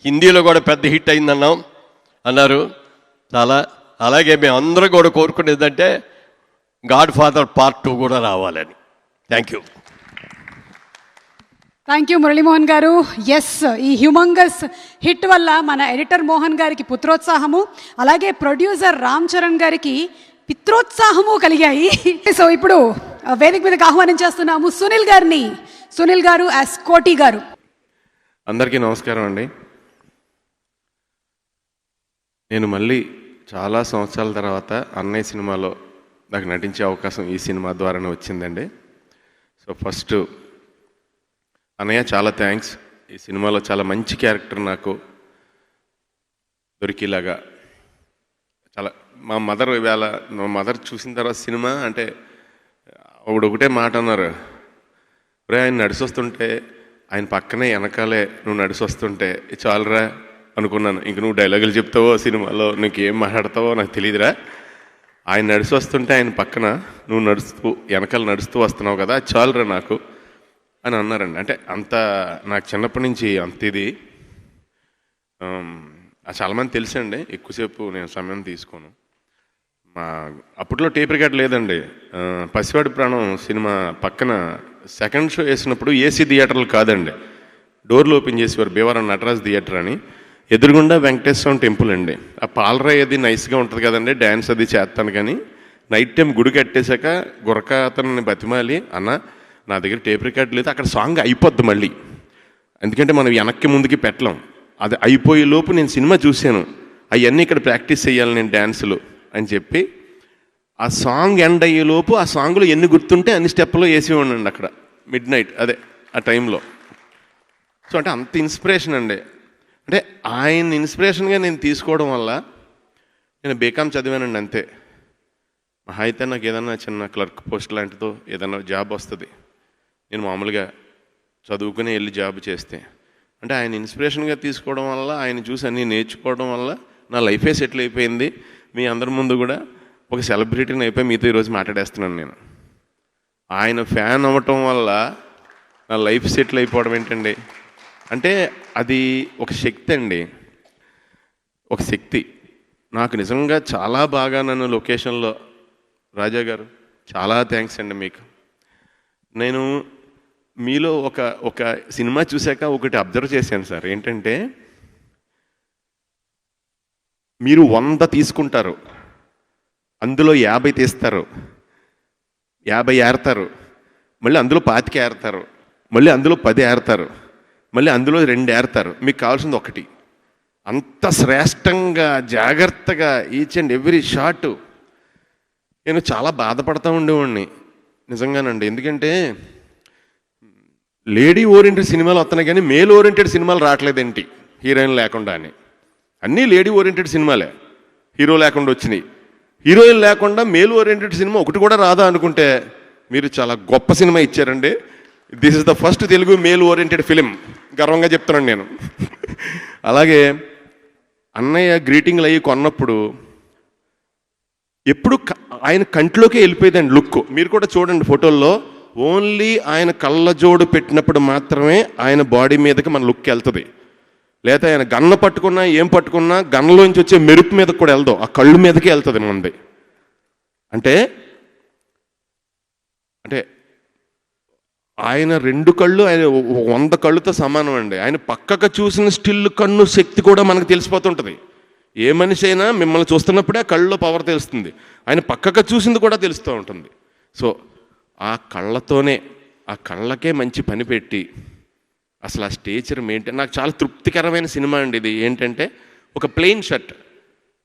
Speaker 5: హిందీలో కూడా పెద్ద హిట్ అన్నారు. చాలా అలాగే మేము అందరం కూడా కోరుకునేదంటే గాడ్ ఫాదర్ పార్ట్ 2 కూడా రావాలని. Thank you.
Speaker 1: Thank you Muralimohan గారు. ఎస్, ఈ హ్యూమంగస్ హిట్ వల్ల మన ఎడిటర్ మోహన్ గారికి పుత్రోత్సాహము, అలాగే ప్రొడ్యూసర్ రామ్ చరణ్ గారికి పిత్రోత్సాహము కలిగాయి. సో ఇప్పుడు వేదిక మీదకి ఆహ్వానించేస్తున్నాము సునీల్ గారిని. సునీల్ గారు యాజ్ కోటి గారు.
Speaker 6: అందరికీ నమస్కారం అండి. నేను మళ్ళీ చాలా సంవత్సరాల తర్వాత అన్నయ్య సినిమాలో నాకు నటించే అవకాశం ఈ సినిమా ద్వారానే వచ్చిందండి. సో ఫస్ట్ అన్నయ్య చాలా థ్యాంక్స్. ఈ సినిమాలో చాలా మంచి క్యారెక్టర్ నాకు దొరికేలాగా చాలా మా మదర్ చూసిన తర్వాత సినిమా అంటే ఒకటే మాట అన్నారు, ఆయన నడిచొస్తుంటే ఆయన పక్కనే వెనకాలే నువ్వు నడిచొస్తుంటే చాలరా అనుకున్నాను. ఇంక నువ్వు డైలాగులు చెప్తావో సినిమాలో నీకు ఏం మాట్లాడతావో నాకు తెలియదురా, ఆయన నడిచొస్తుంటే ఆయన పక్కన నువ్వు వెనకాల నడుస్తూ వస్తున్నావు కదా, చాలురా నాకు అని అన్నారండి. అంటే అంత నాకు చిన్నప్పటి నుంచి అంత ఇది చాలామంది తెలుసండి. ఎక్కువసేపు నేను సమయం తీసుకోను. అప్పట్లో టేప్ రికార్డ్ లేదండి. పసివాడి ప్రాణం సినిమా పక్కన సెకండ్ షో వేసినప్పుడు ఏసీ థియేటర్లు కాదండి, డోర్లు ఓపెన్ చేసేవారు. భీమవరం నటరాజ్ థియేటర్ అని, ఎదురుగుండా వెంకటేశ్వరం టెంపుల్ అండి. ఆ పాలరాయి అది నైస్గా ఉంటుంది కదండి, డ్యాన్స్ అది చేస్తాను. కానీ నైట్ టైం గుడి కట్టేశాక గురక అతన్ని బతిమాలి, అన్న నా దగ్గర టేప్ రికార్డ్ లేదు, అక్కడ సాంగ్ అయిపోద్ది మళ్ళీ, ఎందుకంటే మనం వెనక్కి ముందుకి పెట్టలేం, అది అయిపోయే లోపు నేను సినిమా చూశాను, అవన్నీ ఇక్కడ ప్రాక్టీస్ చేయాలి నేను డ్యాన్సులు అని చెప్పి ఆ సాంగ్ ఎండ్ అయ్యేలోపు ఆ సాంగ్లో ఎన్ని గుర్తుంటే అన్ని స్టెప్లో వేసి ఉండండి అక్కడ మిడ్ నైట్, అదే ఆ టైంలో. సో అంటే అంత ఇన్స్పిరేషన్ అండి. అంటే ఆయన ఇన్స్పిరేషన్గా నేను తీసుకోవడం వల్ల నేను బీకామ్ చదివానండి అంతే. మహా అయితే నాకు ఏదన్నా చిన్న క్లర్క్ పోస్ట్ లాంటిదో ఏదన్నా జాబ్ వస్తుంది. నేను మామూలుగా చదువుకుని వెళ్ళి జాబ్ చేస్తే. అంటే ఆయన ఇన్స్పిరేషన్గా తీసుకోవడం వల్ల, ఆయన చూసి అన్నీ నేర్చుకోవడం వల్ల నా లైఫే సెటిల్ అయిపోయింది. మీ అందరి ముందు కూడా ఒక సెలబ్రిటీని అయిపోయి మీతో ఈరోజు మాట్లాడేస్తున్నాను నేను. ఆయన ఫ్యాన్ అవ్వటం వల్ల నా లైఫ్ సెటిల్ అయిపోవడం ఏంటండి అంటే అది ఒక శక్తి అండి, ఒక శక్తి. నాకు నిజంగా చాలా బాగా నన్ను లొకేషన్లో రాజా గారు చాలా థ్యాంక్స్ అండి మీకు. నేను మీలో ఒక సినిమా చూశాక ఒకటి అబ్జర్వ్ చేశాను సార్. ఏంటంటే మీరు 100 తీసుకుంటారు, అందులో 50 తీస్తారు, 50 ఏరతారు, మళ్ళీ అందులో 25 ఏరతారు, మళ్ళీ అందులో 10 ఏరతారు, మళ్ళీ అందులో 2 ఏరతారు. మీకు కావాల్సింది ఒకటి. అంత శ్రేష్టంగా జాగ్రత్తగా ఈచ్ అండ్ ఎవ్రీ షాట్. నేను చాలా బాధపడతా ఉండేవాడిని నిజంగానండి. ఎందుకంటే లేడీ ఓరియంటెడ్ సినిమాలు వస్తున్నాయి కానీ మేల్ ఓరియంటెడ్ సినిమాలు రావట్లేదేంటి హీరోయిన్ లేకుండా అని. అన్నీ లేడీ ఓరియంటెడ్ సినిమాలే, హీరో లేకుండా వచ్చినాయి. హీరోయిన్ లేకుండా మేల్ ఓరియంటెడ్ సినిమా ఒకటి కూడా రాదా అనుకుంటే మీరు చాలా గొప్ప సినిమా ఇచ్చారండి. This is the first Telugu male oriented film, గర్వంగా చెప్తున్నాను నేను. అలాగే అన్నయ్య గ్రీటింగ్లు అయ్యి కొన్నప్పుడు ఎప్పుడు ఆయన కంట్లోకే వెళ్ళిపోయేదండి లుక్. మీరు కూడా చూడండి ఫోటోల్లో, ఓన్లీ ఆయన కళ్ళజోడు పెట్టినప్పుడు మాత్రమే ఆయన బాడీ మీదకి మన లుక్ వెళ్తుంది. లేదా ఆయన గన్న పట్టుకున్నా ఏం పట్టుకున్నా గన్నలోంచి వచ్చే మెరుపు మీదకి కూడా వెళ్దాం, ఆ కళ్ళు మీదకే వెళ్తుంది మనది. అంటే అంటే ఆయన 2 కళ్ళు ఆయన 100 కళ్ళుతో సమానం అండి. ఆయన పక్కకు చూసిన స్టిల్ కన్ను శక్తి కూడా మనకు తెలిసిపోతుంటుంది. ఏ మనిషి అయినా మిమ్మల్ని చూస్తున్నప్పుడే ఆ కళ్ళలో పవర్ తెలుస్తుంది, ఆయన పక్కకు చూసింది కూడా తెలుస్తూ ఉంటుంది. సో ఆ కళ్ళతోనే, ఆ కళ్ళకే మంచి పని పెట్టి అసలు ఆ స్టేచర్ మెయింటైన్. నాకు చాలా తృప్తికరమైన సినిమా అండి ఇది. ఏంటంటే ఒక ప్లెయిన్ షర్ట్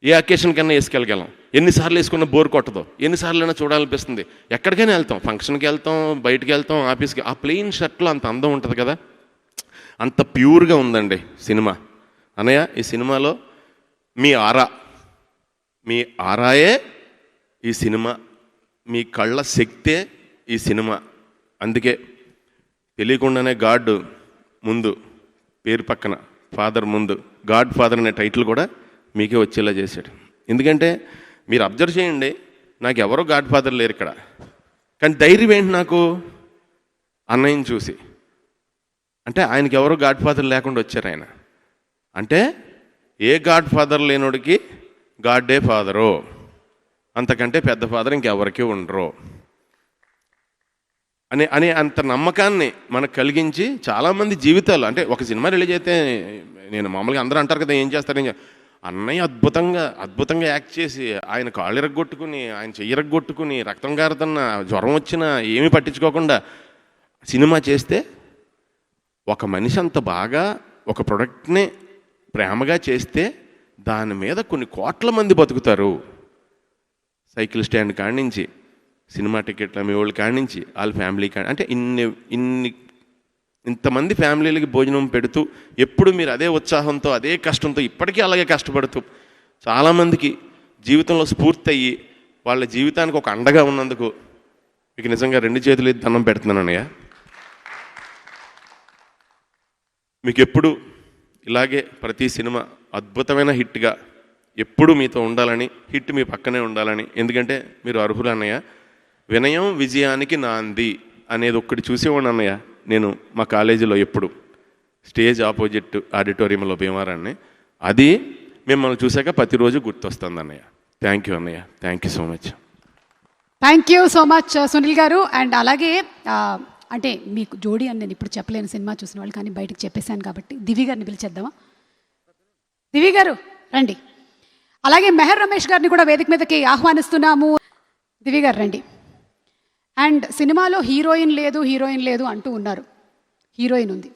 Speaker 6: ఏ అకేషన్ కన్నా వేసుకెళ్ళగలం, ఎన్నిసార్లు వేసుకున్నా బోర్ కొట్టదు, ఎన్నిసార్లు అయినా చూడాలనిపిస్తుంది. ఎక్కడికైనా వెళ్తాం, ఫంక్షన్కి వెళ్తాం, బయటికి వెళ్తాం, ఆఫీస్కి. ఆ ప్లెయిన్ షర్ట్లో అంత అందం ఉంటుంది కదా, అంత ప్యూర్గా ఉందండి సినిమా. అన్నయ్య ఈ సినిమాలో మీ ఆరాయే ఈ సినిమా, మీ కళ్ళ శక్తే ఈ సినిమా. అందుకే తెలియకుండానే గాడ్ ముందు పేరు పక్కన ఫాదర్ ముందు గాడ్ ఫాదర్ అనే టైటిల్ కూడా మీకే వచ్చేలా చేశాడు. ఎందుకంటే మీరు అబ్జర్వ్ చేయండి, నాకు ఎవరో గాడ్ ఫాదర్ లేరు ఇక్కడ, కానీ ధైర్యం ఏంటి నాకు అన్నయ్యని చూసి. అంటే ఆయనకి ఎవరో గాడ్ ఫాదర్ లేకుండా వచ్చారు ఆయన. అంటే ఏ గాడ్ ఫాదర్ లేనోడికి గాడ్డే ఫాదరు, అంతకంటే పెద్ద ఫాదర్ ఇంకెవరికి ఉండరు అని అంత నమ్మకాన్ని మనకు కలిగించి చాలామంది జీవితాలు. అంటే ఒక సినిమా రిలీజ్ అయితే నేను మామూలుగా అందరూ అంటారు కదా ఏం చేస్తారు, అన్నయ్య అద్భుతంగా యాక్ట్ చేసి ఆయన కాళ్ళు ఇరగొట్టుకుని, ఆయన చెయ్యి ఇరగొట్టుకుని, రక్తం కారుతున్న, జ్వరం వచ్చినా ఏమీ పట్టించుకోకుండా సినిమా చేస్తే, ఒక మనిషి అంత బాగా ఒక ప్రొడక్ట్ని ప్రేమగా చేస్తే దాని మీద కొన్ని కోట్ల మంది బతుకుతారు. సైకిల్ స్టాండ్ కాడి నుంచి, సినిమా టికెట్లు అమ్మే వాళ్ళ కాడి నుంచి, వాళ్ళ ఫ్యామిలీ కాడి, అంటే ఇంతమంది ఫ్యామిలీలకి భోజనం పెడుతూ ఎప్పుడు మీరు అదే ఉత్సాహంతో, అదే కష్టంతో, ఇప్పటికీ అలాగే కష్టపడుతూ చాలామందికి జీవితంలో స్ఫూర్తి అయ్యి వాళ్ళ జీవితానికి ఒక అండగా ఉన్నందుకు మీకు నిజంగా 2 చేతులు దండం పెడుతున్నాను అన్నయ్య. మీకు ఎప్పుడు ఇలాగే ప్రతి సినిమా అద్భుతమైన హిట్గా ఎప్పుడు మీతో ఉండాలని, హిట్ మీ పక్కనే ఉండాలని. ఎందుకంటే మీరు అర్హులు అన్నయ్య. వినయం విజయానికి నాంది అనేది ఒక్కటి చూసేవాడిని అన్నయ్య నేను మా కాలేజీలో, ఎప్పుడు స్టేజ్ ఆపోజిట్ ఆడిటోరియంలో భీమారాన్ని. అది మిమ్మల్ని చూశాక ప్రతిరోజు గుర్తొస్తుంది అన్నయ్య. థ్యాంక్ యూ అన్నయ్య, thank you so much.
Speaker 1: Thank you so much Sunil గారు. అండ్ అలాగే అంటే మీకు జోడీ అని నేను ఇప్పుడు చెప్పలేను, సినిమా చూసిన వాళ్ళు, కానీ బయటకు చెప్పేశాను కాబట్టి దివి గారిని పిలిచేద్దామా? దివి గారు రండి. అలాగే మెహర్ రమేష్ గారిని కూడా వేదిక మీదకి ఆహ్వానిస్తున్నాము. దివి గారు రండి. అండ్ సినిమాలో హీరోయిన్ లేదు అంటూ ఉన్నారు. హీరోయిన్ ఉంది.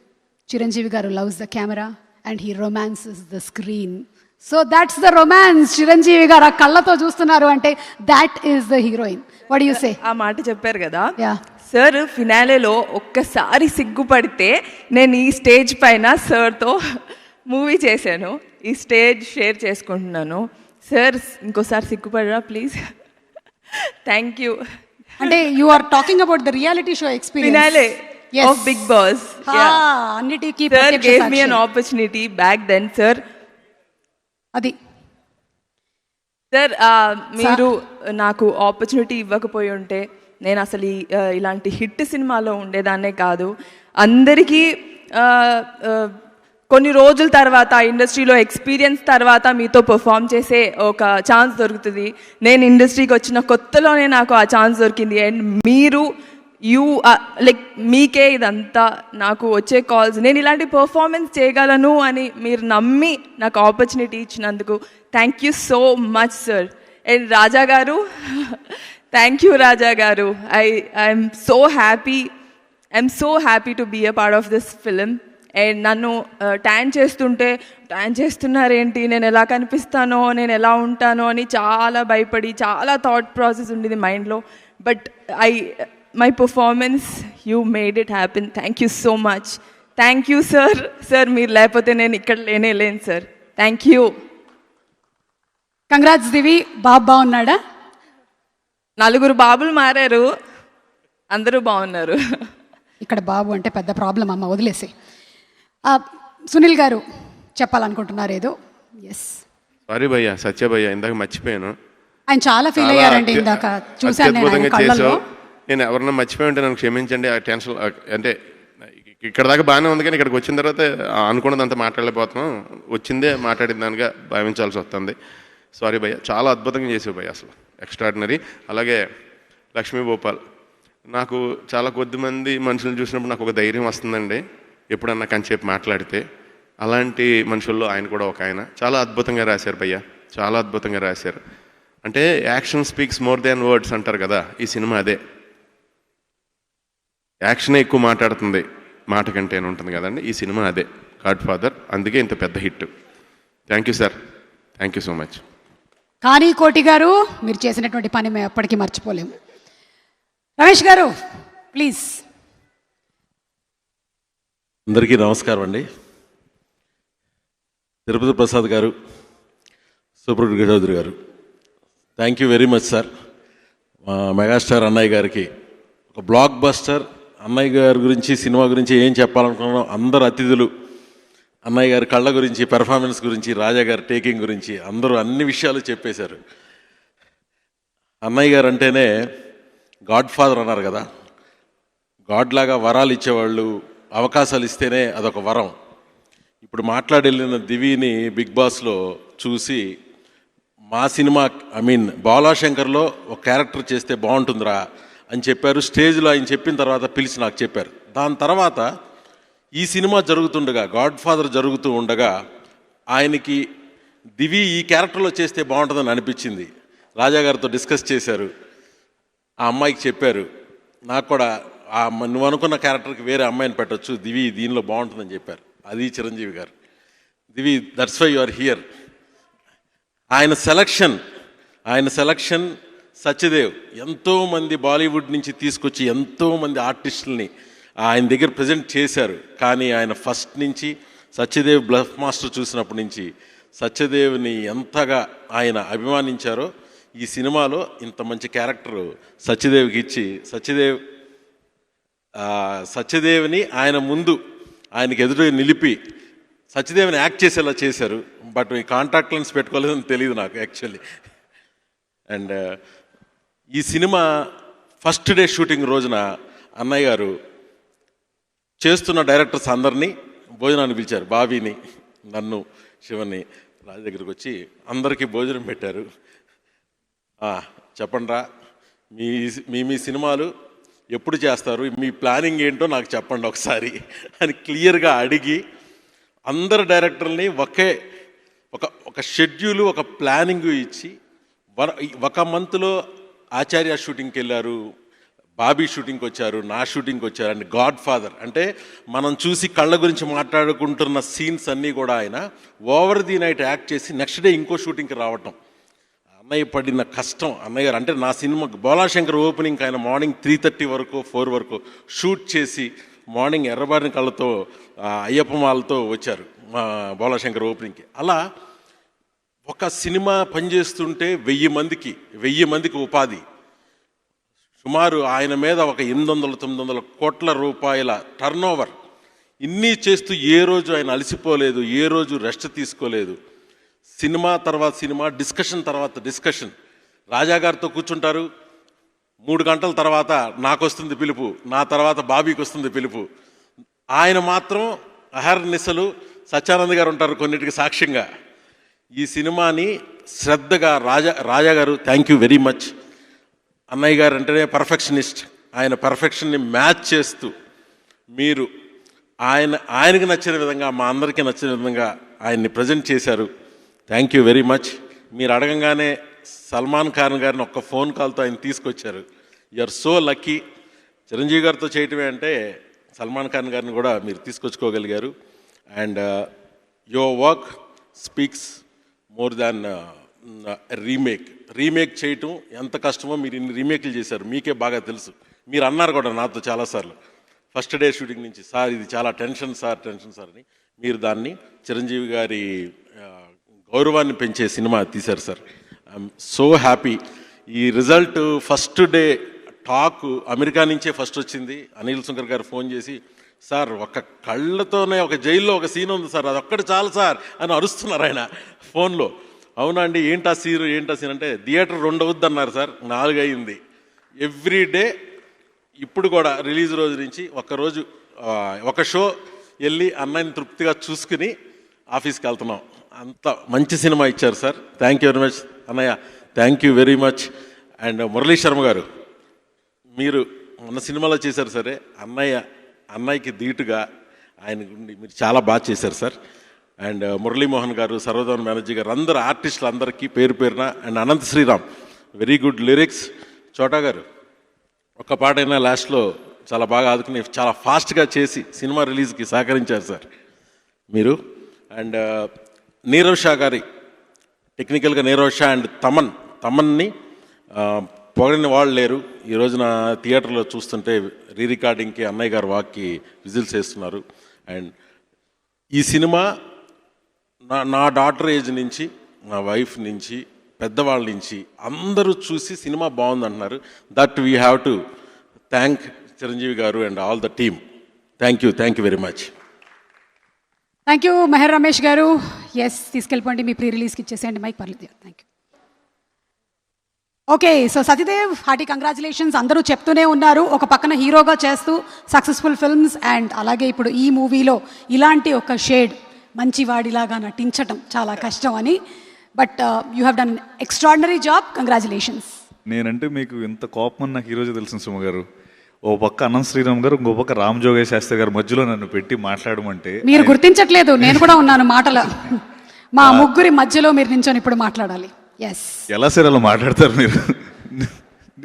Speaker 1: చిరంజీవి గారు loves the camera and he romances the screen. So that's the romance. Chiranjeevi గారు ఆ కళ్ళతో చూస్తున్నారు అంటే that is the heroine. What you say?
Speaker 7: ఆ మాట చెప్పారు కదా
Speaker 1: యా
Speaker 7: సార్. ఫినాలేలో ఒక్కసారి సిగ్గుపడితే నేను ఈ స్టేజ్ పైన సార్తో మూవీ చేశాను, ఈ స్టేజ్ షేర్ చేసుకుంటున్నాను. సార్ ఇంకోసారి సిగ్గుపడరా ప్లీజ్. Thank you.
Speaker 1: అంటే you are talking about the reality show experience.
Speaker 7: Finale
Speaker 1: Yes.
Speaker 7: of Big Boss.
Speaker 1: అన్నిటికీ
Speaker 7: Sir
Speaker 1: ప్రత్యక్ష
Speaker 7: gave me
Speaker 1: సాక్షి.
Speaker 7: an opportunity back then, sir.
Speaker 1: అది
Speaker 7: సార్ మీరు నాకు ఆపర్చునిటీ ఇవ్వకపోయి ఉంటే నేను అసలు ఇలాంటి హిట్ సినిమాలో ఉండేదాన్నే కాదు. అందరికీ కొన్ని రోజుల తర్వాత ఇండస్ట్రీలో ఎక్స్పీరియన్స్ తర్వాత మీతో పర్ఫామ్ చేసే ఒక ఛాన్స్ దొరుకుతుంది. నేను ఇండస్ట్రీకి వచ్చిన కొత్తలోనే నాకు ఆ ఛాన్స్ దొరికింది. అండ్ మీరు లైక్ మీకే ఇదంతా నాకు వచ్చే కాల్స్, నేను ఇలాంటి పర్ఫార్మెన్స్ చేయగలను అని మీరు నమ్మి నాకు ఆపర్చునిటీ ఇచ్చినందుకు thank you so much sir. And Raja గారు, థ్యాంక్ యూ రాజా గారు. I'm so happy to be a part of this film. And నన్ను ట్యాన్ చేస్తున్నారేంటి, నేను ఎలా కనిపిస్తానో, నేను ఎలా ఉంటానో అని చాలా భయపడి చాలా థాట్ ప్రాసెస్ ఉండేది మైండ్లో. But my performance, you made it happen. Thank you so much. Thank you sir. Sir మీరు లేకపోతే నేను ఇక్కడ లేను సార్. Thank you.
Speaker 1: కంగ్రాట్స్ దివి. బాగున్నాడా?
Speaker 7: 4 బాబులు మారారు, అందరూ బాగున్నారు.
Speaker 1: ఇక్కడ బాబు అంటే పెద్ద ప్రాబ్లం అమ్మ, వదిలేసి. సునీల్ గారు చెప్పాలనుకుంటున్నారు ఏదో. ఎస్,
Speaker 6: సారీ భయ్యా, సత్య భయ్యా, ఇందాక మర్చిపోయాను.
Speaker 1: ఆయన చాలా ఫీల్ అయ్యారండి, ఇందాక చూశాను నేను ఆయన కళ్ళల్లో.
Speaker 6: నేను ఎవరన్నా మర్చిపోయి ఉంటే నన్ను క్షమించండి. ఆ టెన్షన్ అంటే ఇక్కడ దాకా బాగానే ఉంది, కానీ ఇక్కడికి వచ్చిన తర్వాత అనుకున్నదంతా మాట్లాడలేకపోతున్నాం. వచ్చిందే మాట్లాడిన దానిగా భావించాల్సి వస్తుంది. సారీ భయ్య, చాలా అద్భుతంగా చేసావు భయ్య, అసలు ఎక్స్ట్రాడినరీ. అలాగే లక్ష్మీ భూపాల్, నాకు చాలా కొద్ది మంది మనుషులను చూసినప్పుడు నాకు ఒక ధైర్యం వస్తుందండి, ఎప్పుడన్నా కంచేపు మాట్లాడితే. అలాంటి మనుషుల్లో ఆయన కూడా ఒక ఆయన. చాలా అద్భుతంగా రాశారు భయ్య, చాలా అద్భుతంగా రాశారు. అంటే యాక్షన్ స్పీక్స్ మోర్ దాన్ వర్డ్స్ అంటారు కదా, ఈ సినిమా అదే. యాక్షనే ఎక్కువ మాట్లాడుతుంది మాట కంటే ఉంటుంది కదండి, ఈ సినిమా అదే, గాడ్ ఫాదర్. అందుకే ఇంత పెద్ద hit. Thank you sir, thank you so much.
Speaker 1: కానీ కోటి గారు, మీరు చేసినటువంటి పని మేము ఎప్పటికీ మర్చిపోలేము. రమేష్ గారు ప్లీజ్.
Speaker 8: అందరికీ నమస్కారం అండి. తిరుపతి ప్రసాద్ గారు, సుబ్రహ్మణ్య చౌదరి గారు, thank you very much sir. మా మెగాస్టార్ అన్నయ్య గారికి ఒక బ్లాక్ బస్టర్ అన్నయ్య గారి గురించి, సినిమా గురించి ఏం చెప్పాలనుకున్నాం, అందరు అతిథులు అన్నయ్య గారి కళ్ళ గురించి, పెర్ఫార్మెన్స్ గురించి, రాజా గారి టేకింగ్ గురించి అందరూ అన్ని విషయాలు చెప్పేశారు. అన్నయ్య గారు అంటేనే గాడ్ ఫాదర్ అన్నారు కదా, గాడ్ లాగా వరాలు ఇచ్చేవాళ్ళు, అవకాశాలు ఇస్తేనే అదొక వరం. ఇప్పుడు మాట్లాడెళ్ళిన దివిని బిగ్ బాస్లో చూసి మా సినిమా బాలాశంకర్లో ఒక క్యారెక్టర్ చేస్తే బాగుంటుందిరా అని చెప్పారు. స్టేజ్లో ఆయన చెప్పిన తర్వాత పిలిచి నాకు చెప్పారు. దాని తర్వాత ఈ సినిమా జరుగుతుండగా, గాడ్ ఫాదర్ జరుగుతూ ఉండగా ఆయనకి దివి ఈ క్యారెక్టర్లో చేస్తే బాగుంటుందని అనిపించింది. రాజా గారితో డిస్కస్ చేశారు, ఆ అమ్మాయికి చెప్పారు. నాకు కూడా నువ్వు అనుకున్న క్యారెక్టర్కి వేరే అమ్మాయిని పెట్టచ్చు, దివి దీనిలో బాగుంటుందని చెప్పారు. అది చిరంజీవి గారు. Divi, that's why you are here. ఆయన సెలక్షన్ సత్యదేవ్ ఎంతోమంది బాలీవుడ్ నుంచి తీసుకొచ్చి ఎంతోమంది ఆర్టిస్టుల్ని ఆయన దగ్గర ప్రజెంట్ చేశారు. కానీ ఆయన ఫస్ట్ నుంచి సత్యదేవ్ బ్లఫ్ మాస్టర్ చూసినప్పటి నుంచి సత్యదేవ్ని ఎంతగా ఆయన అభిమానించారో, ఈ సినిమాలో ఇంత మంచి క్యారెక్టర్ సత్యదేవ్కి ఇచ్చి సత్యదేవ్ని ఆయన ముందు ఆయనకి ఎదురు నిలిపి సత్యదేవ్ని యాక్ట్ చేసేలా చేశారు. బట్ ఈ కాంటాక్ట్ లెన్స్ పెట్టుకోలేదని తెలియదు నాకు యాక్చువల్లీ. అండ్ ఈ సినిమా ఫస్ట్ డే షూటింగ్ రోజున అన్నయ్య గారు చేస్తున్న డైరెక్టర్స్ అందరినీ భోజనాన్ని పిలిచారు. బాబీని, నన్ను, శివని రాజు దగ్గరికి వచ్చి అందరికీ భోజనం పెట్టారు. చెప్పండిరా, మీ సినిమాలు ఎప్పుడు చేస్తారు, మీ ప్లానింగ్ ఏంటో నాకు చెప్పండి ఒకసారి అని క్లియర్గా అడిగి అందరు డైరెక్టర్ని ఒక షెడ్యూలు, ఒక ప్లానింగ్ ఇచ్చి, ఒక మంత్లో ఆచార్య షూటింగ్కి వెళ్ళారు, బాబీ షూటింగ్కి వచ్చారు, నా షూటింగ్కి వచ్చారు. అండ్ గాడ్ ఫాదర్ అంటే మనం చూసి కళ్ళ గురించి మాట్లాడుకుంటున్న సీన్స్ అన్నీ కూడా ఆయన ఓవర్ ది నైట్ యాక్ట్ చేసి నెక్స్ట్ డే ఇంకో షూటింగ్కి రావటం. అన్నయ్య పడిన కష్టం, అన్నయ్య గారు అంటే నా సినిమా బాలాశంకర్ ఓపెనింగ్ ఆయన మార్నింగ్ 3:30 వరకు 4 వరకు షూట్ చేసి మార్నింగ్ ఎర్రబారిన కళ్ళతో అయ్యప్ప మాలతో వచ్చారు మా బాలాశంకర్ ఓపెనింగ్కి. అలా ఒక సినిమా పనిచేస్తుంటే 1000 మందికి ఉపాధి. సుమారు ఆయన మీద ఒక 800-900 కోట్ల రూపాయల టర్నోవర్. ఇన్ని చేస్తూ ఏ రోజు ఆయన అలసిపోలేదు, ఏ రోజు రెస్ట్ తీసుకోలేదు. సినిమా తర్వాత సినిమా, డిస్కషన్ తర్వాత డిస్కషన్. రాజా గారితో కూర్చుంటారు, 3 గంటల తర్వాత నాకు వస్తుంది పిలుపు, నా తర్వాత బాబీకి వస్తుంది పిలుపు. ఆయన మాత్రం అహర్నిశలు, సత్యానంద్ గారు ఉంటారు కొన్నిటికి సాక్ష్యంగా. ఈ సినిమాని శ్రద్ధగా రాజా గారు థ్యాంక్ యూ వెరీ మచ్. అన్నయ్య గారు అంటేనే పర్ఫెక్షనిస్ట్. ఆయన పర్ఫెక్షన్ని మ్యాచ్ చేస్తూ మీరు ఆయనకి నచ్చిన విధంగా, మా అందరికీ నచ్చిన విధంగా ఆయన్ని ప్రజెంట్ చేశారు. Thank you very much. మీరు అడగంగానే సల్మాన్ ఖాన్ గారిని ఒక్క ఫోన్ కాల్తో ఆయన తీసుకొచ్చారు. You are so lucky. Chiranjeevi గారితో చేయటమే అంటే సల్మాన్ ఖాన్ గారిని కూడా మీరు తీసుకొచ్చుకోగలిగారు. And your work speaks more than remake చేయటం ఎంత కష్టమో మీరు ఇన్ని రీమేక్లు చేశారు, మీకే బాగా తెలుసు. మీరు అన్నారు కూడా నాతో చాలాసార్లు ఫస్ట్ డే షూటింగ్ నుంచి, సార్ ఇది చాలా టెన్షన్ సార్ అని. మీరు దాన్ని చిరంజీవి గారి గౌరవాన్ని పెంచే సినిమా తీశారు సార్. I'm so happy. ఈ result first day talk America నుంచే ఫస్ట్ వచ్చింది. అనిల్ శంకర్ గారు ఫోన్ చేసి, సార్ ఒక కళ్ళతోనే ఒక జైల్లో ఒక సీన్ ఉంది సార్, అది ఒక్కటి చాలు సార్ అని అరుస్తున్నారు ఆయన ఫోన్లో. అవునా అండి, ఏంటా సీన్ అంటే థియేటర్ 2 అవుద్ది అన్నారు సార్, 4 అయింది. ఎవ్రీ డే ఇప్పుడు కూడా రిలీజ్ రోజు నుంచి ఒక్కరోజు ఒక షో వెళ్ళి అన్నయ్యని తృప్తిగా చూసుకుని ఆఫీస్కి వెళ్తున్నాం. అంత మంచి సినిమా ఇచ్చారు sir. Thank you very much అన్నయ్య, thank you very much. And Murali Sharma గారు, మీరు మన సినిమాలో చేశారు సరే, అన్నయ్యకి ధీటుగా ఆయన మీరు చాలా బాగా చేశారు సార్. అండ్ మురళీమోహన్ గారు, సర్వధవన్ బెనర్జీ గారు, అందరు ఆర్టిస్టులు అందరికీ పేరు పేరున. And Anant Sriram, very good lyrics. Chota గారు ఒక్క పాటైనా లాస్ట్లో చాలా బాగా ఆదుకుని చాలా ఫాస్ట్గా చేసి సినిమా రిలీజ్కి సహకరించారు సార్ మీరు. అండ్ నీరవ్ షా గారి, టెక్నికల్గా నీరవ్ షా అండ్ తమన్ని పొగడిన వాళ్ళు లేరు. ఈ రోజున థియేటర్లో చూస్తుంటే రీ రికార్డింగ్కి అన్నయ్య గారు వాక్కి విజిల్స్ వేస్తున్నారు. అండ్ ఈ సినిమా నా డాటర్ ఏజ్ నుంచి, నా వైఫ్ నుంచి, పెద్దవాళ్ళ నుంచి అందరూ చూసి సినిమా బాగుంది అంటున్నారు. That we have to thank Chiranjeevi గారు and all the team. Thank you very much.
Speaker 1: Thank you Mehar Ramesh గారు. ఎస్, తీసుకెళ్ళిపోండి, మీ ప్రీ రిలీజ్కి ఇచ్చేసేయండి మైక్, పర్లేదు. Thank you. Okay, so Satyadev, hearty congratulations. అందరూ చెప్తూనే ఉన్నారు ఒక పక్కన హీరోగా చేస్తూ సక్సెస్ఫుల్ ఫిల్మ్స్, అండ్ అలాగే ఇప్పుడు ఈ మూవీలో ఇలాంటి ఒక షేడ్ మంచివాడిలాగా నటించటం చాలా కష్టం అని. But you have done extraordinary job. Congratulations.
Speaker 9: నేనంటే మీకు ఇంత కోపం అని నాకు ఈరోజు తెలిసిన సుమ గారు. ఓ పక్క అనంత్ శ్రీరామ్ గారు, ఇంకో పక్క రామ్ జోగయ్య శాస్త్రి గారు మధ్యలో నన్ను పెట్టి మాట్లాడమంటే
Speaker 1: మీరు గుర్తించట్లేదు, నేను కూడా ఉన్నాను మాటల. మా ముగ్గురి మధ్యలో మీరు నించొని ఇప్పుడు మాట్లాడాలి. ఎస్,
Speaker 9: ఎలా సార్ అలా మాట్లాడతారు మీరు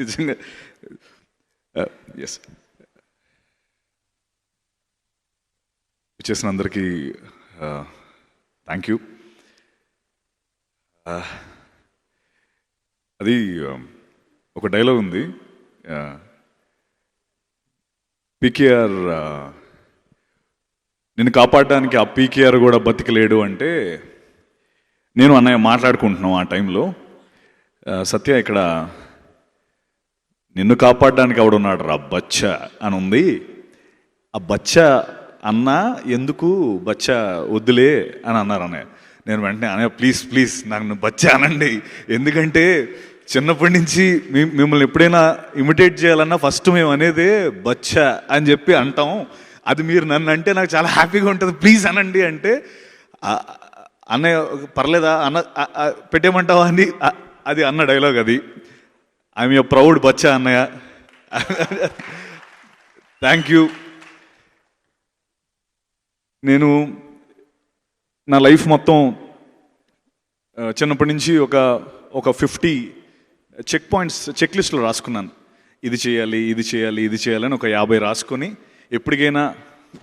Speaker 9: నిజంగా. ఎస్, వచ్చేసిన అందరికీ థ్యాంక్ యూ. అది ఒక డైలాగ్ ఉంది, పీకేఆర్ నిన్ను కాపాడడానికి ఆ పీకేఆర్ కూడా బతికలేడు అంటే, నేను అన్నయ్య మాట్లాడుకుంటున్నాం ఆ టైంలో, సత్య ఇక్కడ నిన్ను కాపాడడానికి ఎవడున్నాడు రా బచ్చా అని ఉంది. ఆ బచ్చా అన్న ఎందుకు బచ్చా వద్దులే అని అన్నారు అన్నయ్య. నేను వెంటనే అన్నయ్య ప్లీజ్ నాకు బచ్చా అనండి, ఎందుకంటే చిన్నప్పటి నుంచి మిమ్మల్ని ఎప్పుడైనా ఇమిటేట్ చేయాలన్నా ఫస్ట్ మేము అనేదే బచ్చా అని చెప్పి అంటాం. అది మీరు నన్ను అంటే నాకు చాలా హ్యాపీగా ఉంటుంది, ప్లీజ్ అనండి అంటే అన్నయ్య పర్లేదా అన్న పెట్టేయమంటావా అని అది అన్న డైలాగ్. అది ఐఎమ్ యువర్ ప్రౌడ్ బచ్చా అన్నయ్య. Thank you. నేను నా లైఫ్ మొత్తం చిన్నప్పటి నుంచి ఒక 50 చెక్ పాయింట్స్, చెక్ లిస్టులు రాసుకున్నాను. ఇది చేయాలి అని ఒక 50 రాసుకొని ఎప్పటికైనా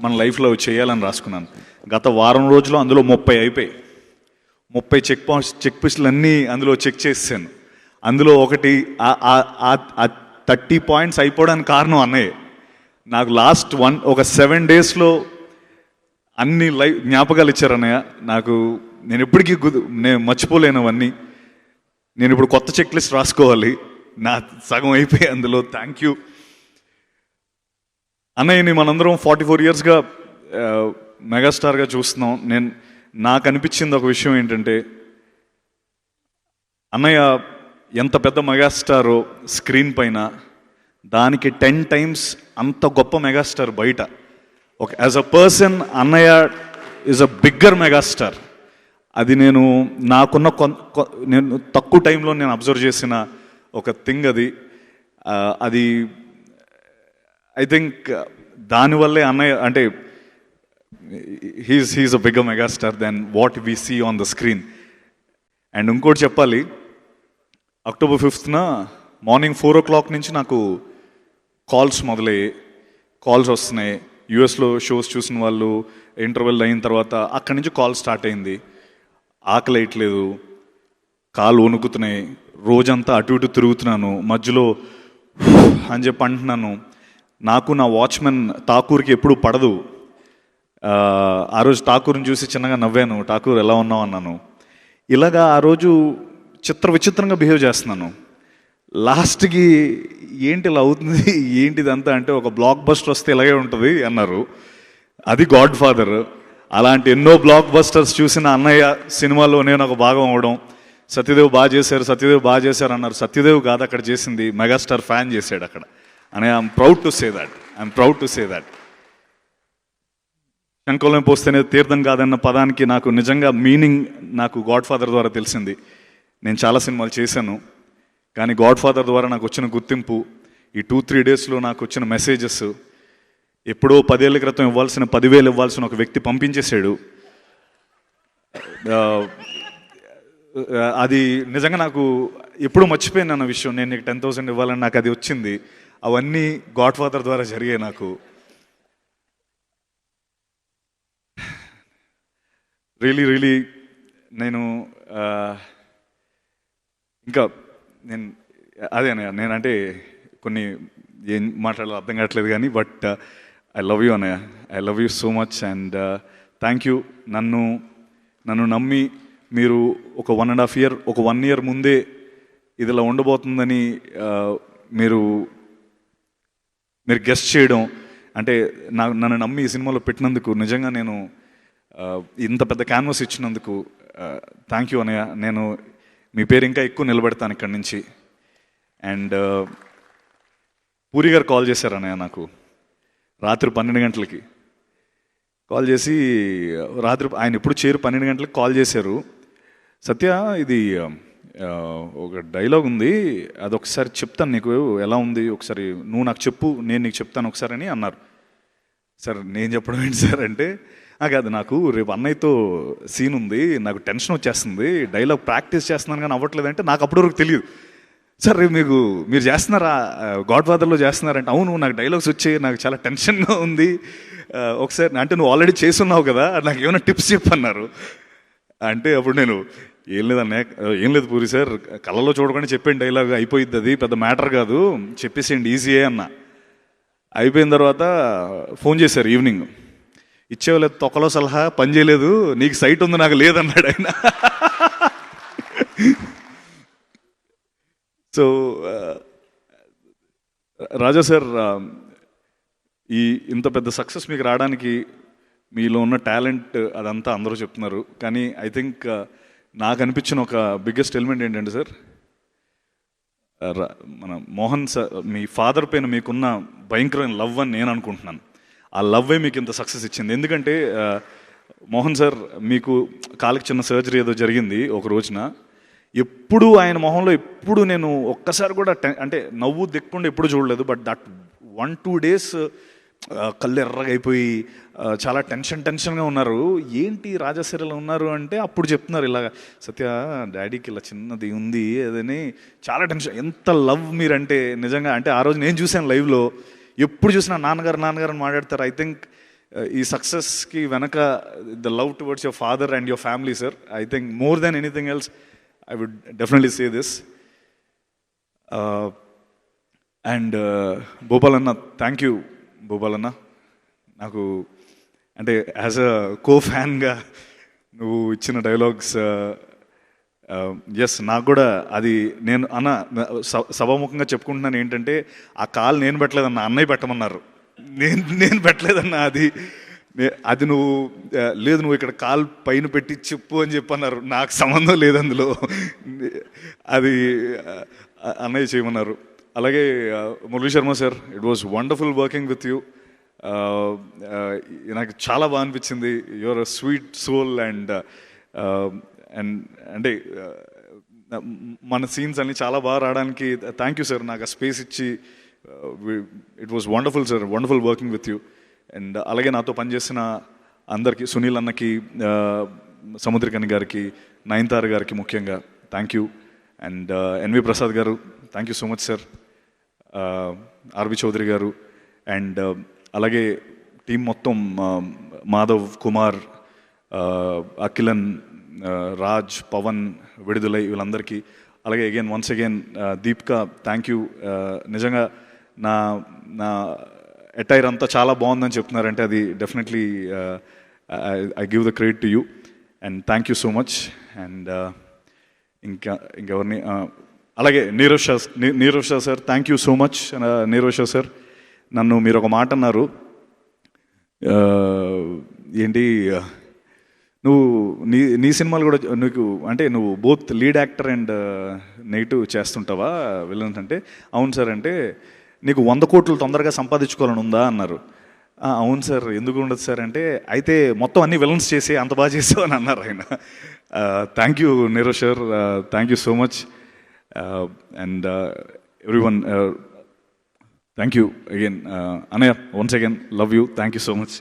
Speaker 9: మన లైఫ్లో చేయాలని రాసుకున్నాను. గత వారం రోజులు అందులో 30 అయిపోయాయి. 30 చెక్ లిస్టులు అన్నీ అందులో చెక్ చేసాను. అందులో ఒకటి 30 పాయింట్స్ అయిపోవడానికి కారణం అన్నయ్య. నాకు లాస్ట్ ఒక 7 డేస్లో అన్ని జ్ఞాపకాలు ఇచ్చారు అన్నయ్య నాకు. నేను ఎప్పటికీ నేను మర్చిపోలేను అవన్నీ. నేను ఇప్పుడు కొత్త చెక్ లిస్ట్ రాసుకోవాలి. నా సగం అయిపోయి అందులో. థ్యాంక్ యూ అన్నయ్యని. మనందరం 44 ఇయర్స్గా మెగాస్టార్గా చూస్తున్నాం. నాకు అనిపించింది ఒక విషయం ఏంటంటే, అన్నయ్య ఎంత పెద్ద మెగాస్టారో స్క్రీన్ పైన, దానికి 10 times అంత గొప్ప మెగాస్టార్ బయట. ఒక యాజ్ అ పర్సన్ అన్నయ్య ఈజ్ అ బిగ్గర్ మెగాస్టార్. అది నాకున్న నేను తక్కువ టైంలో నేను అబ్జర్వ్ చేసిన ఒక థింగ్ అది ఐ థింక్ దానివల్లే అన్నయ్య అంటే he's a bigger megastar than what we see on the screen. And ఇంకోటి చెప్పాలి, October 5th మార్నింగ్ 4 o'clock నుంచి నాకు కాల్స్ మొదలయ్యాయి. కాల్స్ వస్తున్నాయి. యూఎస్లో షోస్ చూసిన వాళ్ళు ఇంటర్వెల్ అయిన తర్వాత అక్కడి నుంచి కాల్ స్టార్ట్ అయింది. ఆకలి వేయట్లేదు, కాళ్ళు వణుకుతున్నాయి, రోజంతా అటు ఇటు తిరుగుతున్నాను, మధ్యలో అని చెప్పి అంటున్నాను. నాకు నా వాచ్మెన్ ఠాకూర్కి ఎప్పుడు పడదు. ఆ రోజు ఠాకూర్ని చూసి చిన్నగా నవ్వాను, ఠాకూర్ ఎలా ఉన్నావు అన్నాను. ఇలాగా ఆ రోజు విచిత్రంగా బిహేవ్ చేస్తున్నాను. లాస్ట్కి ఏంటి ఇలా అవుతుంది, ఏంటిదంతా అంటే ఒక బ్లాక్ బస్టర్ వస్తే ఇలాగే ఉంటుంది అన్నారు. అది గాడ్ ఫాదర్. అలాంటి ఎన్నో బ్లాక్ బస్టర్స్ చూసిన అన్నయ్య సినిమాలో నేను ఒక భాగం అవడం. సత్యదేవ్ బాగా చేశారు అన్నారు. సత్యదేవ్ కాదు అక్కడ చేసింది, మెగాస్టార్ ఫ్యాన్ చేశాడు అక్కడ. అని I'm proud to say that. శంఖంలో పోస్తేనే తీర్థం కాదన్న పదానికి నాకు నిజంగా మీనింగ్ నాకు గాడ్ ఫాదర్ ద్వారా తెలిసింది. నేను చాలా సినిమాలు చేశాను, కానీ గాడ్ ఫాదర్ ద్వారా నాకు వచ్చిన గుర్తింపు, ఈ 2-3 daysలో నాకు వచ్చిన మెసేజెస్, ఎప్పుడో 10 ఏళ్ల క్రితం ఇవ్వాల్సిన 10,000 ఇవ్వాల్సిన ఒక వ్యక్తి పంపించేశాడు. అది నిజంగా నాకు ఎప్పుడూ మర్చిపోయాను అన్న విషయం. నేను నీకు 10,000 ఇవ్వాలని నాకు అది వచ్చింది. అవన్నీ గాడ్ ఫాదర్ ద్వారా జరిగాయి నాకు. రియలీ నేను ఇంకా నేనంటే కొన్ని ఏం మాట్లాడాలో అర్థం కావట్లేదు కానీ, బట్ ఐ లవ్ యూ అన్నయ్య, I love you so much. And thank you. నన్ను నమ్మి మీరు ఒక 1.5 year, ఒక 1 year ముందే ఇదిలా ఉండబోతుందని మీరు గెస్ట్ చేయడం, అంటే నన్ను నమ్మి ఈ సినిమాలో పెట్టినందుకు నిజంగా నేను ఇంత పెద్ద క్యాన్వాస్ ఇచ్చినందుకు థ్యాంక్ యూ అన్నయ్య. నేను మీ పేరు ఇంకా ఎక్కువ నిలబెడతాను ఇక్కడి నుంచి. అండ్ పూరి గారు కాల్ చేశారు అన్నయ్య నాకు రాత్రి 12 గంటలకి కాల్ చేసి, ఆయన ఎప్పుడు 12 గంటలకు కాల్ చేశారు. సత్య, ఇది ఒక డైలాగ్ ఉంది, అదొకసారి చెప్తాను నీకు, ఎలా ఉంది ఒకసారి నువ్వు నాకు చెప్పు, నేను నీకు చెప్తాను ఒకసారి అని అన్నారు. సార్ నేను చెప్పడం ఏంటి సార్ అంటే, కాదు నాకు రేపు అన్నయ్యతో సీన్ ఉంది, నాకు టెన్షన్ వచ్చేస్తుంది, డైలాగ్ ప్రాక్టీస్ చేస్తున్నాను కానీ అవ్వట్లేదంటే నాకు అప్పటి వరకు తెలియదు. సార్ రేపు మీరు చేస్తున్నారా, గాడ్ ఫాదర్లో చేస్తున్నారంటే, అవును నాకు డైలాగ్స్ వచ్చాయి, నాకు చాలా టెన్షన్గా ఉంది, ఒకసారి అంటే నువ్వు ఆల్రెడీ చేస్తున్నావు కదా, నాకు ఏమైనా టిప్స్ చెప్పన్నారు. అంటే అప్పుడు నేను ఏం లేదు పూరి సార్, కళ్ళలో చూడకుండా చెప్పాను డైలాగ్, అయిపోయిద్ది, అది పెద్ద మ్యాటర్ కాదు, చెప్పేసేయండి ఈజీయే అన్న. అయిపోయిన తర్వాత ఫోన్ చేశారు ఈవినింగ్, ఇచ్చేవాళ్ళు తొక్కలో సలహా పని చేయలేదు, నీకు సైట్ ఉంది నాకు లేదన్నాడు ఆయన. సో రాజా సార్, ఇంత పెద్ద సక్సెస్ మీకు రావడానికి మీలో ఉన్న టాలెంట్ అదంతా అందరూ చెప్తున్నారు, కానీ ఐ థింక్ నాకు అనిపించిన ఒక బిగ్గెస్ట్ ఎలిమెంట్ ఏంటంటే సార్, మన మోహన్ సార్ మీ ఫాదర్ పైన మీకున్న భయంకరమైన లవ్ అని నేను అనుకుంటున్నాను. ఆ లవ్వే మీకు ఇంత సక్సెస్ ఇచ్చింది. ఎందుకంటే మోహన్ సార్ మీకు కాలికి చిన్న సర్జరీ ఏదో జరిగింది ఒక రోజున, ఎప్పుడు ఆయన మొహంలో ఎప్పుడు నేను ఒక్కసారి కూడా అంటే నవ్వు దిక్కుండా ఎప్పుడు చూడలేదు. బట్ దట్ 1-2 days కళ్ళు ఎర్రగా అయిపోయి చాలా టెన్షన్గా ఉన్నారు. ఏంటి రాజాసరిలో ఉన్నారు అంటే అప్పుడు చెప్తున్నారు, ఇలాగ సత్య డాడీకి ఇలా చిన్నది ఉంది అదని, చాలా టెన్షన్. ఎంత లవ్ మీరంటే నిజంగా, అంటే ఆ రోజు నేను చూశాను లైవ్లో, ఎప్పుడు చూసినా నాన్నగారు అని మాట్లాడతారు. ఐ థింక్ ఈ సక్సెస్కి వెనక the love towards your father and your family sir. I think more than anything else I would definitely say this. And Bhopalanna, thank you Bhopalanna. నాకు అంటే యాజ్ అ కో ఫ్యాన్గా నువ్వు ఇచ్చిన డైలాగ్స్ ఎస్, నాకు కూడా అది నేను సభాముఖంగా చెప్పుకుంటున్నాను ఏంటంటే, ఆ కాల్ నేను పెట్టలేదన్న, అన్నయ్య పెట్టమన్నారు. నేను పెట్టలేదన్నా. అది నువ్వు లేదు, నువ్వు ఇక్కడ కాల్ పైన పెట్టి చెప్పు అని చెప్పన్నారు. నాకు సంబంధం లేదు అందులో. అది అన్నయ్య చేయమన్నారు. అలాగే Murali Sharma sir, it was wonderful working with you. నాకు చాలా బాగా అనిపించింది. Your a sweet soul and అంటే మన సీన్స్ అన్ని చాలా బాగా రావడానికి థ్యాంక్ యూ సార్. నాకు ఆ స్పేస్ ఇచ్చి it was wonderful sir, wonderful working with you. And అలాగే నాతో పనిచేసిన అందరికీ, సునీల్ అన్నకి, సముద్రకని గారికి, నయనతార గారికి ముఖ్యంగా thank you. And NV Prasad గారు, thank you so much sir. RV Chowdary గారు, అండ్ అలాగే టీం మొత్తం, మాధవ్, కుమార్, అఖిలన్, రాజ్, పవన్, విడుదలై, వీళ్ళందరికీ. అలాగే once again Deepika, thank you. నిజంగా నా అటైర్ అంతా చాలా బాగుందని చెప్తున్నారంటే అది definitely I give the credit to you and thank you so much. And ఇంకెవరిని, అలాగే Nirav Shah sir, thank you so much. Nirav Shah sir, నన్ను మీరు ఒక మాట అన్నారు, ఏంటి నువ్వు నీ సినిమాలు కూడా నీకు అంటే నువ్వు both lead actor and negative చేస్తుంటావా విలన్స్ అంటే, అవును సార్ అంటే నీకు 100 కోట్లు తొందరగా సంపాదించుకోవాలని ఉందా అన్నారు. అవును సార్, ఎందుకు ఉండదు సార్ అంటే, అయితే మొత్తం అన్ని విలన్స్ చేసి అంత బాగా చేసావు అని అన్నారు ఆయన. Thank you Nirav sir, thank you so much. And everyone, thank you again. అన్నయ్య, once again love you, thank you so much.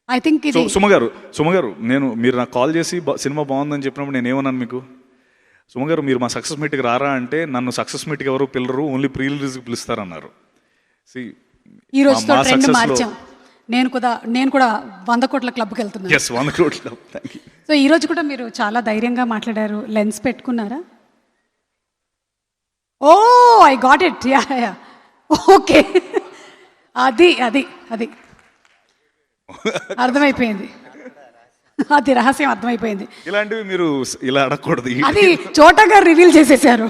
Speaker 1: I think
Speaker 9: Suma గారు, మీరు నాకు కాల్ చేసి సినిమా బాగుందని చెప్పినప్పుడు నేను ఏమన్నాను మీకు, సుమ గారు మీరు మా సక్సెస్ మీట్కి రారా అంటే, నన్ను సక్సెస్ మీట్కి ఎవరు పిల్లరు, ఓన్లీ ప్రీ రిలీజ్కి పిలుస్తారన్నారు.
Speaker 1: ఈ రోజుతో ట్రెండ్ మార్చాం. నేను కూడా 100 కోట్ల క్లబ్కి వెళ్తున్నాను.
Speaker 9: yes 100 కోట్ల క్లబ్. Thank you.
Speaker 1: సో ఈ రోజు కూడా మీరు చాలా ధైర్యంగా మాట్లాడారు. లెన్స్ పెట్టుకున్నారా? Oh I got it. Yeah okay, అది అర్థమైపోయింది. అది రహస్యం అర్థమైపోయింది.
Speaker 9: ఇలాంటివి మీరు ఇలా అడగకూడదు.
Speaker 1: అది చోటగా రివీల్ చేసేసారు.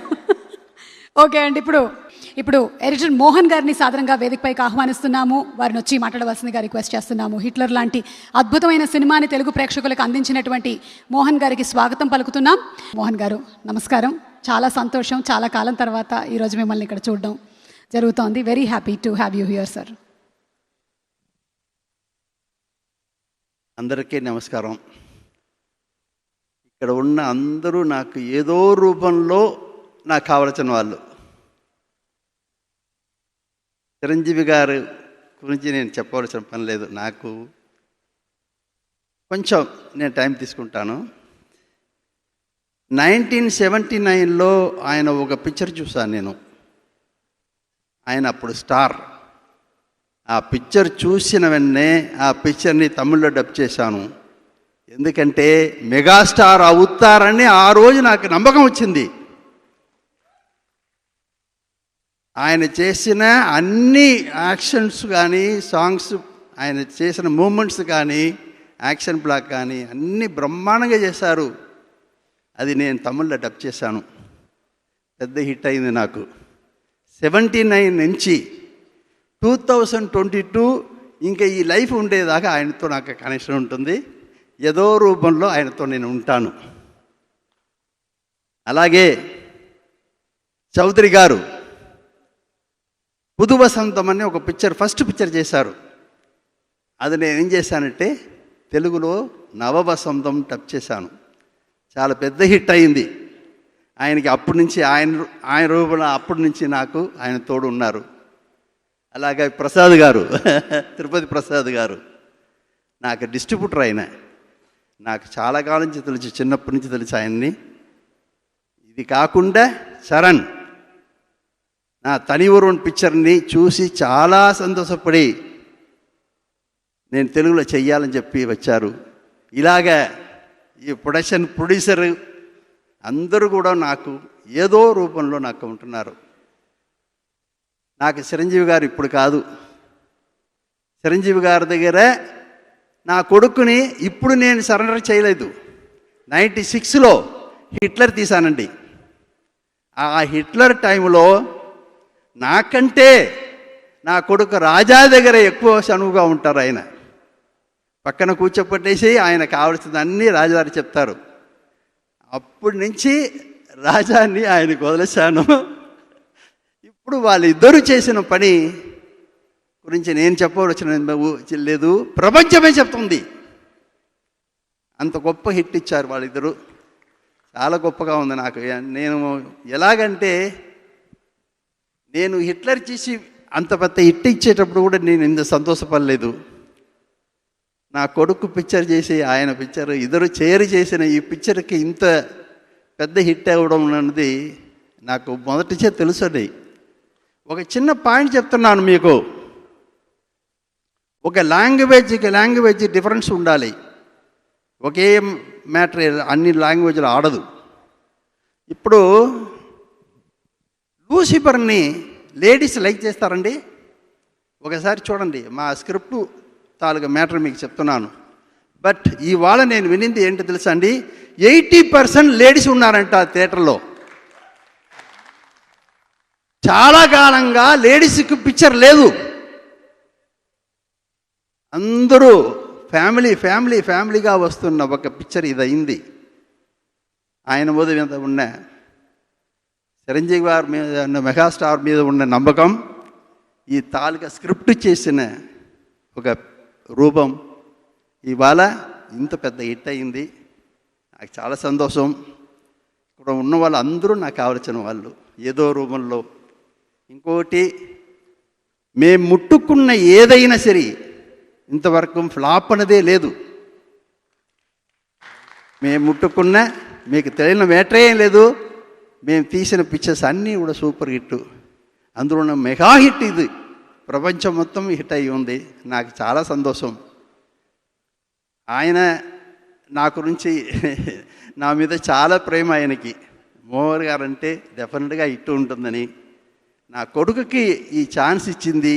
Speaker 1: ఓకే అండి, ఇప్పుడు ఎడిటర్ మోహన్ గారిని సాధారణంగా వేదికపైకి ఆహ్వానిస్తున్నాము. వారిని వచ్చి మాట్లాడవలసిందిగా రిక్వెస్ట్ చేస్తున్నాము. హిట్లర్ లాంటి అద్భుతమైన సినిమాని తెలుగు ప్రేక్షకులకు అందించినటువంటి మోహన్ గారికి స్వాగతం పలుకుతున్నాం. మోహన్ గారు నమస్కారం. చాలా సంతోషం, చాలా కాలం తర్వాత ఈరోజు మిమ్మల్ని ఇక్కడ చూడడం జరుగుతోంది. Very happy to have you here sir.
Speaker 10: అందరికీ నమస్కారం. ఇక్కడ ఉన్న అందరూ నాకు ఏదో రూపంలో నాకు కావలసిన వాళ్ళు. చిరంజీవి గారి గురించి నేను చెప్పవలసిన పని లేదు. నాకు కొంచెం నేను టైం తీసుకుంటాను. 1979లో ఆయన ఒక పిక్చర్ చూశాను నేను. ఆయన అప్పుడు స్టార్. ఆ పిక్చర్ చూసిన వెంటనే ఆ పిక్చర్ని తమిళ్లో డబ్ చేశాను. ఎందుకంటే మెగాస్టార్ అవుతారని ఆ రోజు నాకు నమ్మకం వచ్చింది. ఆయన చేసిన అన్ని యాక్షన్స్ కానీ, సాంగ్స్, ఆయన చేసిన మూమెంట్స్ కానీ, యాక్షన్ బ్లాక్ కానీ అన్నీ బ్రహ్మాండంగా చేశారు. అది నేను తమిళ్లో డబ్ చేశాను. పెద్ద హిట్ అయింది నాకు. 79 నుంచి 2022 ఇంకా ఈ లైఫ్ ఉండేదాకా ఆయనతో నాకు కనెక్షన్ ఉంటుంది. ఏదో రూపంలో ఆయనతో నేను ఉంటాను. అలాగే చౌదరి గారు పుదు వసంతం అని ఒక పిక్చర్, ఫస్ట్ పిక్చర్ చేశారు. అది నేను ఏం చేశానంటే తెలుగులో నవవసంతం టచ్ చేశాను. చాలా పెద్ద హిట్ అయింది. ఆయనకి అప్పటి నుంచి ఆయన రూపంలో అప్పటి నుంచి నాకు ఆయన తోడు ఉన్నారు. అలాగే ప్రసాద్ గారు, తిరుపతి ప్రసాద్ గారు నాకు డిస్ట్రిబ్యూటర్. ఆయన నాకు చాలా కాలం నుంచి తెలుసు, చిన్నప్పటి నుంచి తెలుసు ఆయన్ని. ఇది కాకుండా చరణ్ నా తని ఊరున్ పిక్చర్ని చూసి చాలా సంతోషపడి నేను తెలుగులో చెయ్యాలని చెప్పి వచ్చారు. ఇలాగా ఈ ప్రొడ్యూసర్ అందరూ కూడా నాకు ఏదో రూపంలో నాకు ఉంటున్నారు. నాకు చిరంజీవి గారు ఇప్పుడు కాదు, చిరంజీవి గారి దగ్గర నా కొడుకుని ఇప్పుడు నేను సరెండర్ చేయలేదు. 96లో హిట్లర్ తీశానండి. ఆ హిట్లర్ టైంలో నాకంటే నా కొడుకు రాజా దగ్గర ఎక్కువ చనువుగా ఉంటారు. ఆయన పక్కన కూర్చోపెట్టేసి ఆయన కావలసిన అన్నీ రాజాగారు చెప్తారు. అప్పటి నుంచి రాజాని ఆయనకు వదిలేశాను. ఇప్పుడు వాళ్ళిద్దరూ చేసిన పని గురించి నేను చెప్పవలసిన లేదు, ప్రపంచమే చెప్తుంది. అంత గొప్ప హిట్ ఇచ్చారు వాళ్ళిద్దరూ. చాలా గొప్పగా ఉంది నాకు. నేను ఎలాగంటే, నేను హిట్లర్ చేసి అంత పెద్ద హిట్ ఇచ్చేటప్పుడు కూడా నేను ఇంత సంతోషపడలేదు. నా కొడుకు పిక్చర్ చేసి ఆయన పిక్చర్ ఇద్దరు చేసిన ఈ పిక్చర్కి ఇంత పెద్ద హిట్ అవ్వడం అన్నది నాకు మొదటిచే తెలుసండి. ఒక చిన్న పాయింట్ చెప్తున్నాను మీకు. ఒక లాంగ్వేజ్ డిఫరెన్స్ ఉండాలి. ఒకే మ్యాటర్ అన్ని లాంగ్వేజ్లో ఆడదు. ఇప్పుడు లూసిఫర్ని లేడీస్ లైక్ చేస్తారండి. ఒకసారి చూడండి, మా స్క్రిప్ట్ తాలూకా మ్యాటర్ మీకు చెప్తున్నాను. బట్ ఇవాళ నేను వినింది ఏంటో తెలుసా అండి, 80% లేడీస్ ఉన్నారంట థియేటర్లో. చాలా కాలంగా లేడీస్కి పిక్చర్ లేదు. అందరూ ఫ్యామిలీగా వస్తున్న ఒక పిక్చర్ ఇది అయింది. ఆయన మీద ఉన్న చిరంజీవి గారి మీద ఉన్న మెగాస్టార్ మీద ఉన్న నమ్మకం, ఈ తాలూకా స్క్రిప్ట్ చేసిన ఒక రూపం ఇవాళ ఇంత పెద్ద హిట్ అయింది. నాకు చాలా సంతోషం. ఇక్కడ ఉన్న వాళ్ళు అందరూ నాకు కావలసిన వాళ్ళు ఏదో రూపంలో. ఇంకోటి, మేము ముట్టుకున్న ఏదైనా సరే ఇంతవరకు ఫ్లాప్ అనేదే లేదు. మేము ముట్టుకున్న మీకు తెలియని మ్యాటరే ఏం లేదు. మేము తీసిన పిక్చర్స్ అన్నీ కూడా సూపర్ హిట్. అందులో ఉన్న మెగా హిట్ ఇది, ప్రపంచం మొత్తం హిట్ అయ్యి ఉంది. నాకు చాలా సంతోషం. ఆయన నా గురించి నా మీద చాలా ప్రేమ ఆయనకి. మోహన్ గారు అంటే డెఫినెట్గా హిట్ ఉంటుందని. నా కొడుకుకి ఈ ఛాన్స్ ఇచ్చింది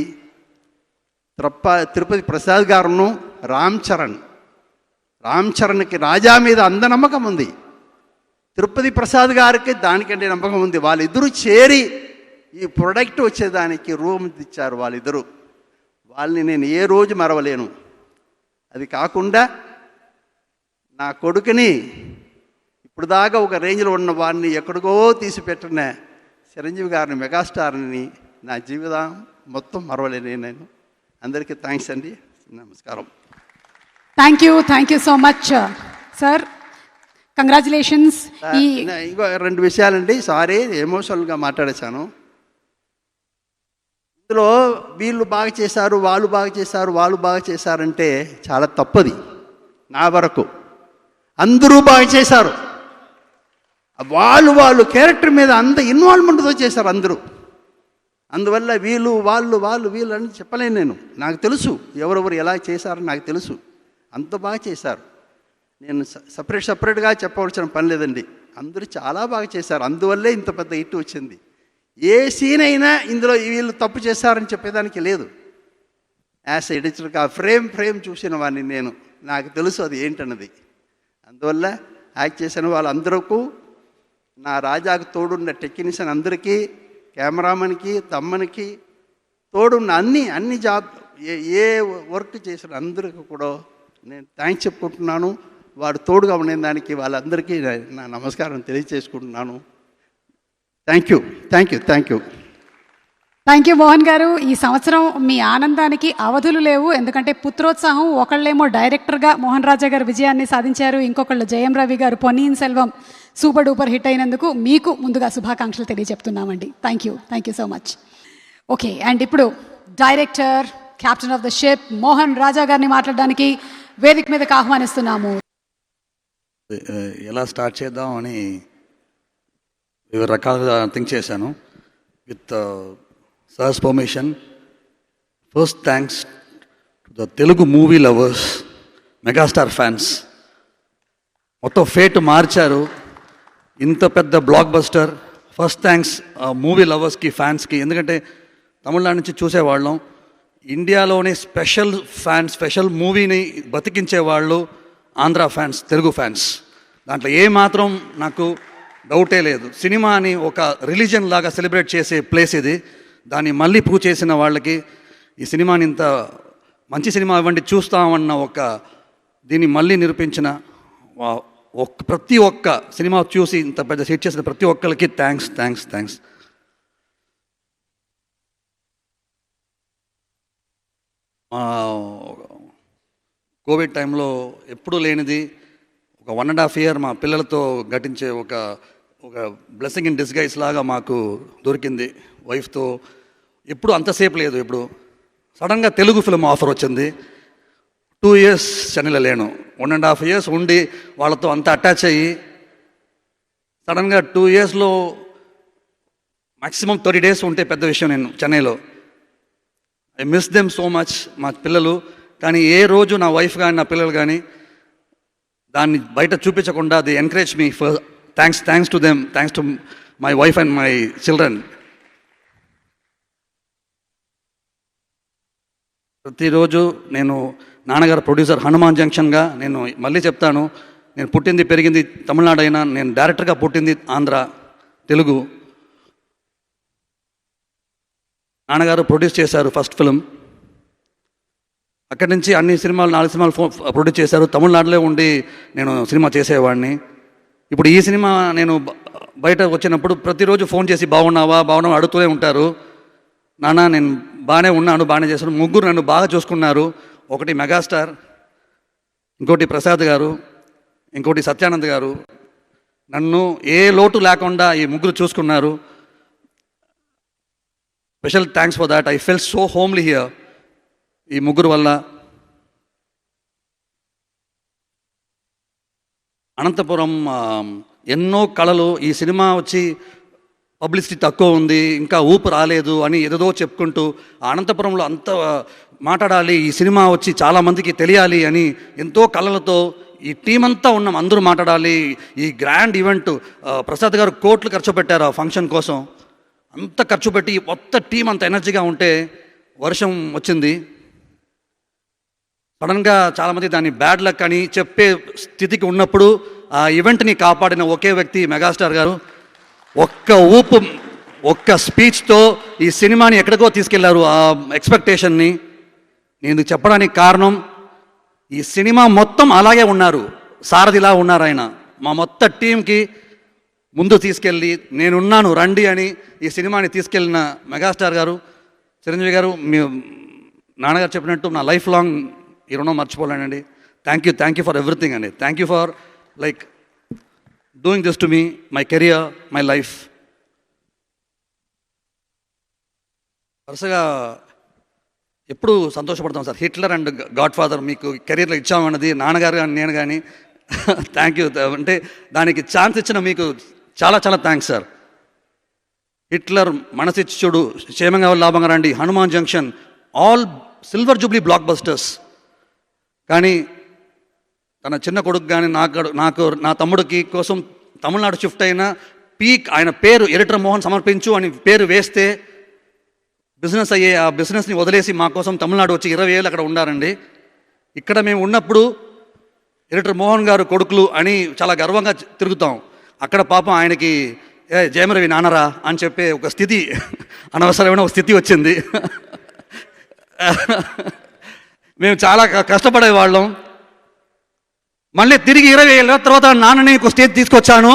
Speaker 10: తిరుపతి ప్రసాద్ గారును రామ్ చరణ్కి రాజా మీద అంత నమ్మకం ఉంది. తిరుపతి ప్రసాద్ గారికి దానికంటే నమ్మకం ఉంది. వాళ్ళిద్దరూ చేరి ఈ ప్రొడక్ట్ వచ్చేదానికి రూమ్ ఇచ్చారు వాళ్ళిద్దరూ. వాళ్ళని నేను ఏ రోజు మరవలేను. అది కాకుండా నా కొడుకుని ఇప్పుడు దాకా ఒక రేంజ్లో ఉన్న వాడిని ఎక్కడికో తీసిపెట్టిన చిరంజీవి గారిని, మెగాస్టార్ని నా జీవితం మొత్తం మరవలేను నేను. అందరికీ థ్యాంక్స్ అండి. నమస్కారం.
Speaker 1: Thank you so much sir. Congratulations.
Speaker 10: ఇంకో 2 విషయాలండి. సారీ, ఎమోషనల్గా మాట్లాడేశాను. ఇందులో వీళ్ళు బాగా చేశారు, వాళ్ళు బాగా చేశారంటే చాలా తప్పది. నా వరకు అందరూ బాగా చేశారు. వాళ్ళు క్యారెక్టర్ మీద అంత ఇన్వాల్వ్మెంట్తో చేశారు అందరూ. అందువల్ల వీళ్ళు అని చెప్పలేను నేను. నాకు తెలుసు ఎవరెవరు ఎలా చేశారని నాకు తెలుసు. అంత బాగా చేశారు. నేను సపరేట్గా చెప్పవలసిన పని లేదండి. అందరూ చాలా బాగా చేశారు. అందువల్లే ఇంత పెద్ద హిట్ వచ్చింది. ఏ సీన్ అయినా ఇందులో వీళ్ళు తప్పు చేశారని చెప్పేదానికి లేదు. యాజ్ ఎడిటర్గా ఫ్రేమ్ చూసిన వాడిని నేను. నాకు తెలుసు అది ఏంటన్నది. అందువల్ల యాక్ట్ చేసిన వాళ్ళందరికీ, నా రాజాకు తోడున్న టెక్నీషియన్ అందరికీ, కెమెరామెన్కి, తమ్మనికి తోడున్న అన్ని జాబ్ ఏ వర్క్ చేసిన అందరికీ కూడా నేను థ్యాంక్స్ చెప్పుకుంటున్నాను. వాడు తోడుగా ఉండే దానికి వాళ్ళందరికీ నా నమస్కారం తెలియజేసుకుంటున్నాను. థ్యాంక్ యూ
Speaker 1: మోహన్ గారు. ఈ సంవత్సరం మీ ఆనందానికి అవధులు లేవు. ఎందుకంటే పుత్రోత్సాహం, ఒకళ్ళేమో డైరెక్టర్గా మోహన్ రాజా గారు విజయాన్ని సాధించారు, ఇంకొకళ్ళు జయం రవి గారు Ponniyin Selvan super duper hit అయినందుకు మీకు ముందుగా శుభాకాంక్షలు తెలియజెప్తున్నామండి. Thank you so much. Okay, and ఇప్పుడు director, captain of the ship Mohan Raja గారిని మాట్లాడడానికి వేదిక మీదకి ఆహ్వానిస్తున్నాము.
Speaker 11: ఎలా స్టార్ట్ చేద్దాం అని వివిధ రకాలుగా థింక్ చేశాను. With sir's permission, first thanks to the Telugu movie lovers, megastar fans. మొత్తం ఫేట్ మార్చారు. ఇంత పెద్ద blockbuster. First thanks movie లవర్స్కి, ఫ్యాన్స్కి. ఎందుకంటే తమిళనాడు నుంచి చూసేవాళ్ళం. ఇండియాలోనే స్పెషల్ మూవీని బతికించేవాళ్ళు ఆంధ్ర ఫ్యాన్స్, తెలుగు ఫ్యాన్స్. దాంట్లో ఏమాత్రం నాకు డౌటే లేదు. సినిమాని ఒక రిలీజన్ లాగా సెలబ్రేట్ చేసే ప్లేస్ ఇది. దాన్ని మళ్ళీ ప్రూవ్ చేసిన వాళ్ళకి ఈ సినిమాని ఇంత మంచి సినిమా ఇవ్వండి చూస్తామన్న ఒక దీన్ని మళ్ళీ నిరూపించిన ప్రతి ఒక్క సినిమా చూసి ఇంత పెద్ద హిట్ చేసిన ప్రతి ఒక్కరికి థ్యాంక్స్ థ్యాంక్స్ థ్యాంక్స్. కోవిడ్ టైంలో ఎప్పుడూ లేనిది ఒక 1.5 year మా పిల్లలతో గటించే ఒక బ్లెస్సింగ్ ఇన్ డిస్గైజ్ లాగా మాకు దొరికింది. వైఫ్తో ఎప్పుడు అంతసేపు లేదు. ఇప్పుడు సడన్గా తెలుగు ఫిల్మ్ ఆఫర్ వచ్చింది. 2 years చెన్నైలో లేను. 1.5 years ఉండి వాళ్ళతో అంత అటాచ్ అయ్యి సడన్గా 2 yearsలో మ్యాక్సిమం 30 days ఉంటే పెద్ద విషయం. నేను చెన్నైలో I miss them so much మా పిల్లలు. కానీ ఏ రోజు నా వైఫ్ కానీ నా పిల్లలు కానీ దాన్ని బయట చూపించకుండా the encourage me for thanks to them, thanks to my wife and my children. ప్రతిరోజు నేను నాన్నగారు ప్రొడ్యూసర్ హనుమాన్ జంక్షన్గా నేను మళ్ళీ చెప్తాను, నేను పుట్టింది పెరిగింది తమిళనాడు అయినా నేను డైరెక్టర్గా పుట్టింది ఆంధ్ర తెలుగు. నాన్నగారు ప్రొడ్యూస్ చేశారు ఫస్ట్ ఫిలిం. అక్కడి నుంచి అన్ని సినిమాలు 4 సినిమాలు ప్రొడ్యూస్ చేశారు. తమిళనాడులో ఉండి నేను సినిమా చేసేవాడిని. ఇప్పుడు ఈ సినిమా నేను బయట వచ్చినప్పుడు ప్రతిరోజు ఫోన్ చేసి బాగున్నావా అడుగుతూనే ఉంటారు. నాన్న నేను బాగానే ఉన్నాను, బాగానే చేశాను. ముగ్గురు నన్ను బాగా చూసుకున్నారు. ఒకటి మెగాస్టార్, ఇంకోటి ప్రసాద్ గారు, ఇంకోటి సత్యానంద్ గారు. నన్ను ఏ లోటు లేకుండా ఈ ముగ్గురు చూసుకున్నారు. Special thanks for that. I feel so homely here ఈ ముగ్గురు వల్ల. అనంతపురం ఎన్నో కళలు ఈ సినిమా వచ్చి పబ్లిసిటీ తక్కువ ఉంది, ఇంకా ఊపు రాలేదు అని ఏదేదో చెప్పుకుంటూ అనంతపురంలో అంత మాట్లాడాలి, ఈ సినిమా వచ్చి చాలామందికి తెలియాలి అని ఎంతో కళలతో ఈ టీం అంతా ఉన్నాం. అందరూ మాట్లాడాలి. ఈ గ్రాండ్ ఈవెంట్ ప్రసాద్ గారు కోట్లు ఖర్చు పెట్టారు ఆ ఫంక్షన్ కోసం. అంత ఖర్చు పెట్టి మొత్తం టీం అంత ఎనర్జీగా ఉంటే వర్షం వచ్చింది. సడన్గా చాలామంది దాన్ని బ్యాడ్ లక్ అని చెప్పే స్థితికి ఉన్నప్పుడు ఆ ఈవెంట్ని కాపాడిన ఒకే వ్యక్తి మెగాస్టార్ గారు. ఒక్క ఊపు, ఒక్క స్పీచ్తో ఈ సినిమాని ఎక్కడికో తీసుకెళ్లారు ఆ ఎక్స్పెక్టేషన్ని. నేను చెప్పడానికి కారణం ఈ సినిమా మొత్తం అలాగే ఉన్నారు, సారథిలా ఉన్నారు ఆయన. మా మొత్తం టీంకి ముందు తీసుకెళ్ళి నేనున్నాను రండి అని ఈ సినిమాని తీసుకెళ్ళిన మెగాస్టార్ గారు, చిరంజీవి గారు, మీ నాన్నగారు చెప్పినట్టు నా లైఫ్ లాంగ్ ఈ రుణం మర్చిపోలేనండి. థ్యాంక్ యూ ఫర్ ఎవ్రీథింగ్ అండి. Thank you for like doing this to me, my career, my life. వరుసగా ఎప్పుడు సంతోషపడతాం సార్. హిట్లర్ అండ్ గాడ్ ఫాదర్ మీకు కెరీర్లో ఇచ్చామన్నది నాన్నగారు కానీ నేను కానీ థ్యాంక్ యూ. అంటే దానికి ఛాన్స్ ఇచ్చిన మీకు చాలా చాలా థ్యాంక్స్ సార్. హిట్లర్, మనసిచ్చి చూడు, క్షేమంగా లాభంగా రండి, Hanuman junction, all silver Jubilee black busters. కానీ తన చిన్న కొడుకు కానీ నాకు నా తమ్ముడికి కోసం తమిళనాడు షిఫ్ట్ అయిన పీక్ ఆయన పేరు ఎడిటర్ మోహన్ సమర్పించు అని పేరు వేస్తే బిజినెస్ అయ్యే ఆ బిజినెస్ని వదిలేసి మా కోసం తమిళనాడు వచ్చి 20 ఏళ్ళు అక్కడ ఉండారండి. ఇక్కడ మేము ఉన్నప్పుడు ఎడిటర్ మోహన్ గారు కొడుకులు అని చాలా గర్వంగా తిరుగుతాం. అక్కడ పాపం ఆయనకి జయమరవి నాన్నరా అని చెప్పే ఒక స్థితి, అనవసరమైన ఒక స్థితి వచ్చింది. మేము చాలా కష్టపడేవాళ్ళం. మళ్ళీ తిరిగి 20 ఏళ్ళ తర్వాత నాన్నని ఒక స్టేజ్ తీసుకొచ్చాను.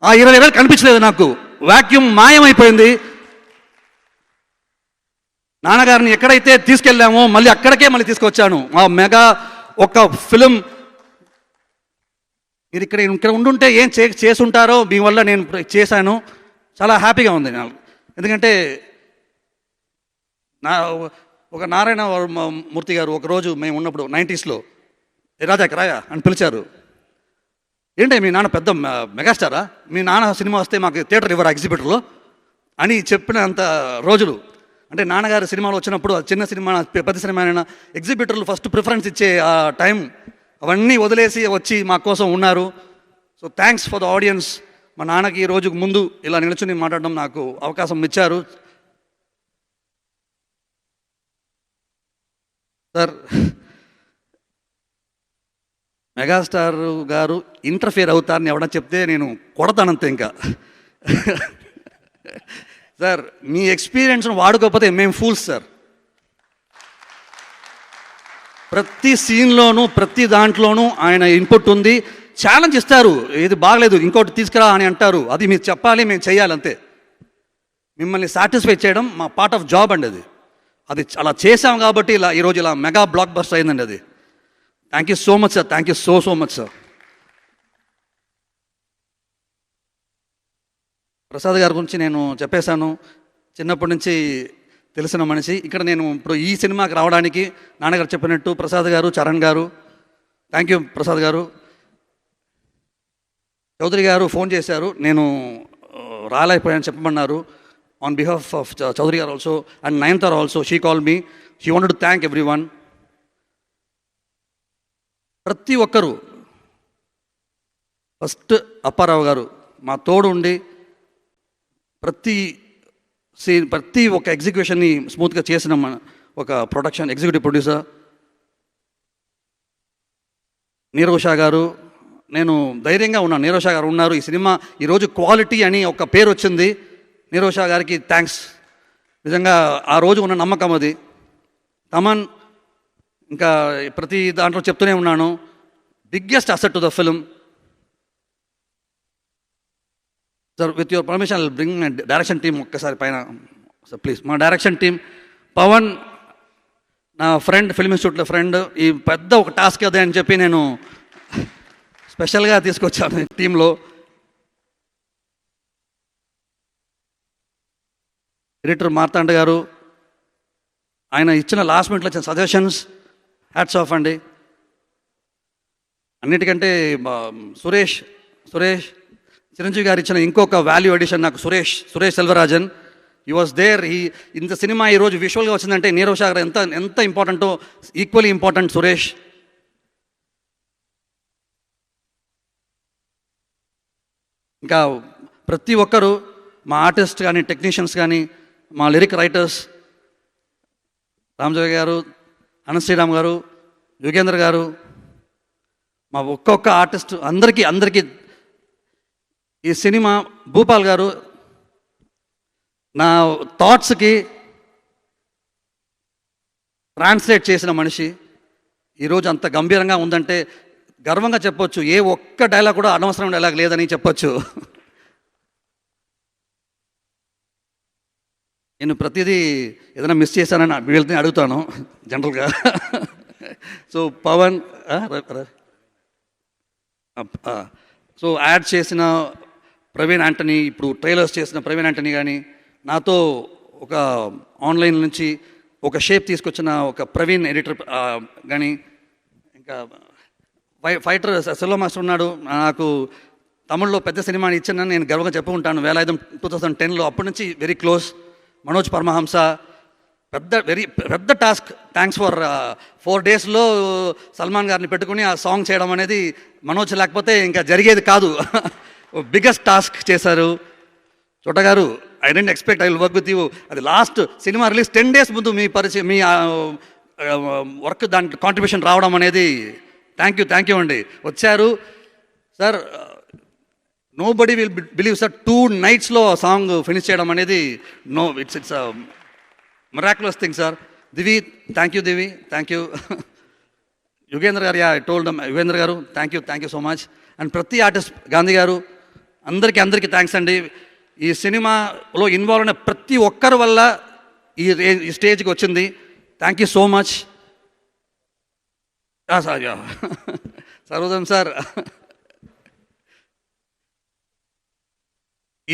Speaker 11: ఆ 20 ఏళ్ళు కనిపించలేదు నాకు, వాక్యూమ్ మాయమైపోయింది. నాన్నగారిని ఎక్కడైతే తీసుకెళ్ళామో మళ్ళీ అక్కడికే మళ్ళీ తీసుకొచ్చాను. ఆ మెగా ఒక ఫిలిం మీరు ఇక్కడ ఉండుంటే ఏం చేసుంటారో మీ వల్ల నేను చేశాను. చాలా హ్యాపీగా ఉంది నాకు. ఎందుకంటే ఒక నారాయణ మూర్తి గారు ఒకరోజు మేము ఉన్నప్పుడు 90sలో రాజాకి రాయా అని పిలిచారు. ఏంటి మీ నాన్న పెద్ద మెగాస్టారా, మీ నాన్న సినిమా వస్తే మాకు థియేటర్ ఇవ్వరా ఎగ్జిబిటర్లో అని చెప్పినంత రోజులు. అంటే నాన్నగారు సినిమాలు వచ్చినప్పుడు చిన్న సినిమా పెద్ద సినిమా అయినా ఎగ్జిబిటర్లు ఫస్ట్ ప్రిఫరెన్స్ ఇచ్చే ఆ టైం అవన్నీ వదిలేసి వచ్చి మా కోసం ఉన్నారు. So thanks for the audience. మా నాన్నకి ఈ రోజుకు ముందు ఇలా నిలుచుని మాట్లాడడం నాకు అవకాశం ఇచ్చారు. సార్ మెగాస్టార్ గారు ఇంటర్ఫియర్ అవుతారని ఎవడన్నా చెప్తే నేను కొడతానంతే ఇంకా. సార్ మీ ఎక్స్పీరియన్స్ను వాడుకోకపోతే మేము ఫూల్స్ సార్. ప్రతి సీన్లోనూ ప్రతి దాంట్లోనూ ఆయన ఇన్పుట్ ఉంది. ఛాలెంజ్ ఇస్తారు, ఇది బాగలేదు ఇంకోటి తీసుకురా అని అంటారు, అది మీరు చెప్పాలి, మేము చేయాలి అంతే. మిమ్మల్ని సాటిస్ఫై చేయడం మా పార్ట్ ఆఫ్ జాబ్ అండి. అది అలా చేసాం కాబట్టి ఇలా ఈరోజు ఇలా మెగా బ్లాక్ బస్టర్ అయిందండి అది. Thank you so much sir, thank you so much sir. Prasad గారి గురించి నేను చెప్పేశాను, చిన్నప్పటి నుంచి తెలిసిన మనిషి. ఇక్కడ నేను ఇప్పుడు ఈ సినిమాకి రావడానికి నాన్నగారు చెప్పినట్టు ప్రసాద్ గారు, చరణ్ గారు, థ్యాంక్ యూ ప్రసాద్ గారు. చౌదరి గారు ఫోన్ చేశారు, నేను రాలేకపోయాను చెప్పమన్నారు. ఆన్ బిహాఫ్ ఆఫ్ చౌదరి గారు also and Nayanthara also, she call me, she wanted to thank every one. ప్రతి ఒక్కరు, ఫస్ట్ అప్పారావు గారు మా తోడు ఉండి ప్రతి ఒక్క ఎగ్జిక్యూషన్ని స్మూత్గా చేసిన ఒక production executive producer. Nirav Shah గారు, నేను ధైర్యంగా ఉన్నాను, నీరవ్ షా గారు ఉన్నారు. ఈ సినిమా ఈరోజు క్వాలిటీ అని ఒక పేరు వచ్చింది. నీరవ్ షా గారికి థ్యాంక్స్. నిజంగా ఆ రోజు ఉన్న నమ్మకం అది. తమన్, ఇంకా ప్రతి దాంట్లో చెప్తూనే ఉన్నాను, biggest asset to the film. Sir with your permission I bring my direction team ఒక్కసారి పైన సార్ ప్లీజ్. మా డైరెక్షన్ టీం పవన్ నా ఫ్రెండ్, ఫిల్మ్ ఇన్స్టిట్యూట్లో ఫ్రెండ్. ఈ పెద్ద ఒక టాస్క్ అదే అని చెప్పి నేను స్పెషల్గా తీసుకొచ్చాను టీంలో. ఎడిటర్ మార్తాండ గారు, ఆయన ఇచ్చిన లాస్ట్ మినిట్లో ఇచ్చిన సజెషన్స్ హ్యాట్స్ ఆఫ్ అండి. అన్నిటికంటే సురేష్ చిరంజీవి గారు ఇచ్చిన ఇంకొక వాల్యూ ఎడిషన్ నాకు సురేష్ సెల్వరాజన్. ఈ వాజ్ దేర్. ఇంత సినిమా ఈరోజు విజువల్గా వచ్చిందంటే నీరవ్ షా గారు ఎంత ఇంపార్టెంటో ఈక్వల్లీ ఇంపార్టెంట్ సురేష్. ఇంకా ప్రతి ఒక్కరు, మా ఆర్టిస్ట్ కానీ, టెక్నీషియన్స్ కానీ, మా లిరిక్ రైటర్స్ రామజోగి గారు, అనంత్ శ్రీరామ్ గారు, యుగేంద్ర గారు, మా ఒక్కొక్క ఆర్టిస్ట్ అందరికీ ఈ సినిమా భూపాల్ గారు నా థాట్స్కి ట్రాన్స్లేట్ చేసిన మనిషి. ఈరోజు అంత గంభీరంగా ఉందంటే గర్వంగా చెప్పొచ్చు. ఏ ఒక్క డైలాగ్ కూడా అనవసరం డైలాగ్ లేదని చెప్పొచ్చు. నేను ప్రతిదీ ఏదైనా మిస్ చేశానని వీళ్ళని అడుగుతాను జనరల్గా. సో పవన్, సో యాడ్ చేసిన ప్రవీణ్ యాంటనీ, ఇప్పుడు ట్రైలర్స్ చేసిన ప్రవీణ్ యాంటనీ కానీ, నాతో ఒక ఆన్లైన్ నుంచి ఒక షేప్ తీసుకొచ్చిన ఒక ప్రవీణ్ ఎడిటర్ కానీ, ఇంకా ఫైటర్ సెల్వ మాస్టర్ ఉన్నాడు. నాకు తమిళ్లో పెద్ద సినిమాని ఇచ్చానని నేను గర్వంగా చెప్పుకుంటాను. వేలాయుధం 2010లో, అప్పటి నుంచి వెరీ క్లోజ్. మనోజ్ పరమహంస, పెద్ద టాస్క్. థ్యాంక్స్ ఫర్ 4 daysలో సల్మాన్ గారిని పెట్టుకుని ఆ సాంగ్ చేయడం అనేది మనోజ్ లేకపోతే ఇంకా జరిగేది కాదు. బిగ్గెస్ట్ టాస్క్ చేశారు. చోట గారు, I didn't expect I will work with you. అది లాస్ట్ సినిమా రిలీజ్ 10 days ముందు మీ పరిచయం, మీ వర్క్ దాని కాంట్రిబ్యూషన్ రావడం అనేది థ్యాంక్ యూ అండి. వచ్చారు sir. Nobody will believe sir, 2 nightsలో సాంగ్ ఫినిష్ చేయడం అనేది it's miraculous thing sir. Divi, thank you Divi, thank you. Yugendra garu, I told them, Yugendra garu, thank you so much. And ప్రతి artist, Gandhi గారు, అందరికీ thanks అండి. ఈ సినిమాలో involve అయిన ప్రతి ఒక్కరి వల్ల ఈ స్టేజ్కి వచ్చింది. Thank you so much. సర్వోదయం సార్,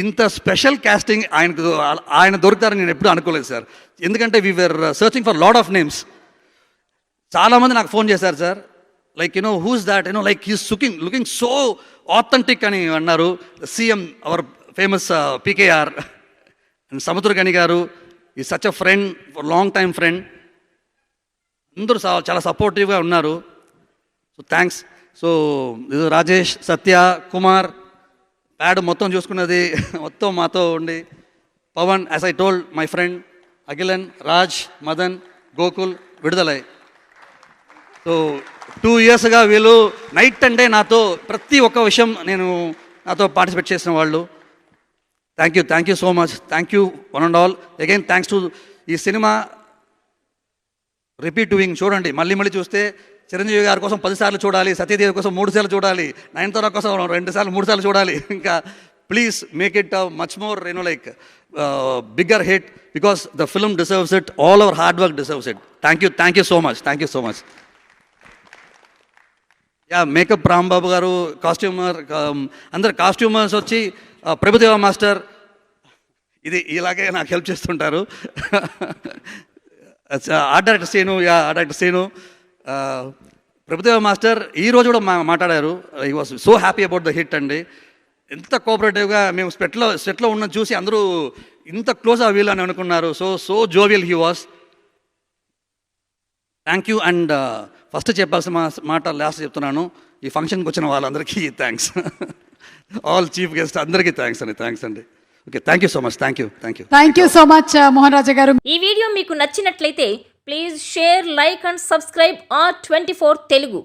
Speaker 11: ఇంత స్పెషల్ క్యాస్టింగ్ ఆయన దొరుకుతారని నేను ఎప్పుడూ అనుకోలేదు సార్. ఎందుకంటే we were searching for lot of names. చాలామంది నాకు ఫోన్ చేశారు sir, like who's that, like he's looking so authentic అని అన్నారు. CM, our famous PKR and Samuthirakani గారు, ఈ such a friend, long time friend. అందరూ చాలా సపోర్టివ్గా ఉన్నారు. So thanks. So Rajesh, Satya, Kumar, ప్యాడ్ మొత్తం చూసుకున్నది మొత్తం మాతో ఉండి, Pawan, as I told, my friend Akhilan, Raj, Madan, Gokul, Viduthalai. So 2 ఇయర్స్గా వీళ్ళు నైట్ అండ్ డే నాతో ప్రతి ఒక్క విషయం నాతో పార్టిసిపేట్ చేసిన వాళ్ళు. Thank you so much. Thank you one and all. Again thanks to ఈ సినిమా రిపీట్ డూయింగ్. చూడండి, మళ్ళీ చూస్తే చిరంజీవి గారి కోసం 10 సార్లు చూడాలి, సత్యదేవి కోసం 3 సార్లు చూడాలి, నయనతార కోసం 2 సార్లు 3 సార్లు చూడాలి. ఇంకా please make it much more like bigger hit because the film deserves it. All our hard work deserves it. Thank you so much. Makeup Rambabu గారు, కాస్ట్యూమర్, అందరు కాస్ట్యూమర్స్ వచ్చి ప్రభుదేవ మాస్టర్ ఇది ఇలాగే నాకు హెల్ప్ చేస్తుంటారు. Art director Srinu, Prabhudeva master ఈరోజు కూడా మాట్లాడారు. ఈ was so happy about the hit అండి. ఎంత కోఆపరేటివ్గా మేము సెట్లో ఉన్న చూసి అందరూ ఇంత క్లోజ్ వీళ్ళు అని అనుకున్నారు. So jovial he was. Thank you. And first చెప్పాల్సిన మాట లాస్ట్ చెప్తున్నాను. ఈ ఫంక్షన్కి వచ్చిన వాళ్ళందరికీ థ్యాంక్స్. ఆల్ చీఫ్ గెస్ట్ అందరికీ థ్యాంక్స్ అండి. Okay, thank you so much. Thank you so much Mohan Raja గారు.
Speaker 12: ఈ వీడియో మీకు నచ్చినట్లయితే please share, like and subscribe R24 Telugu.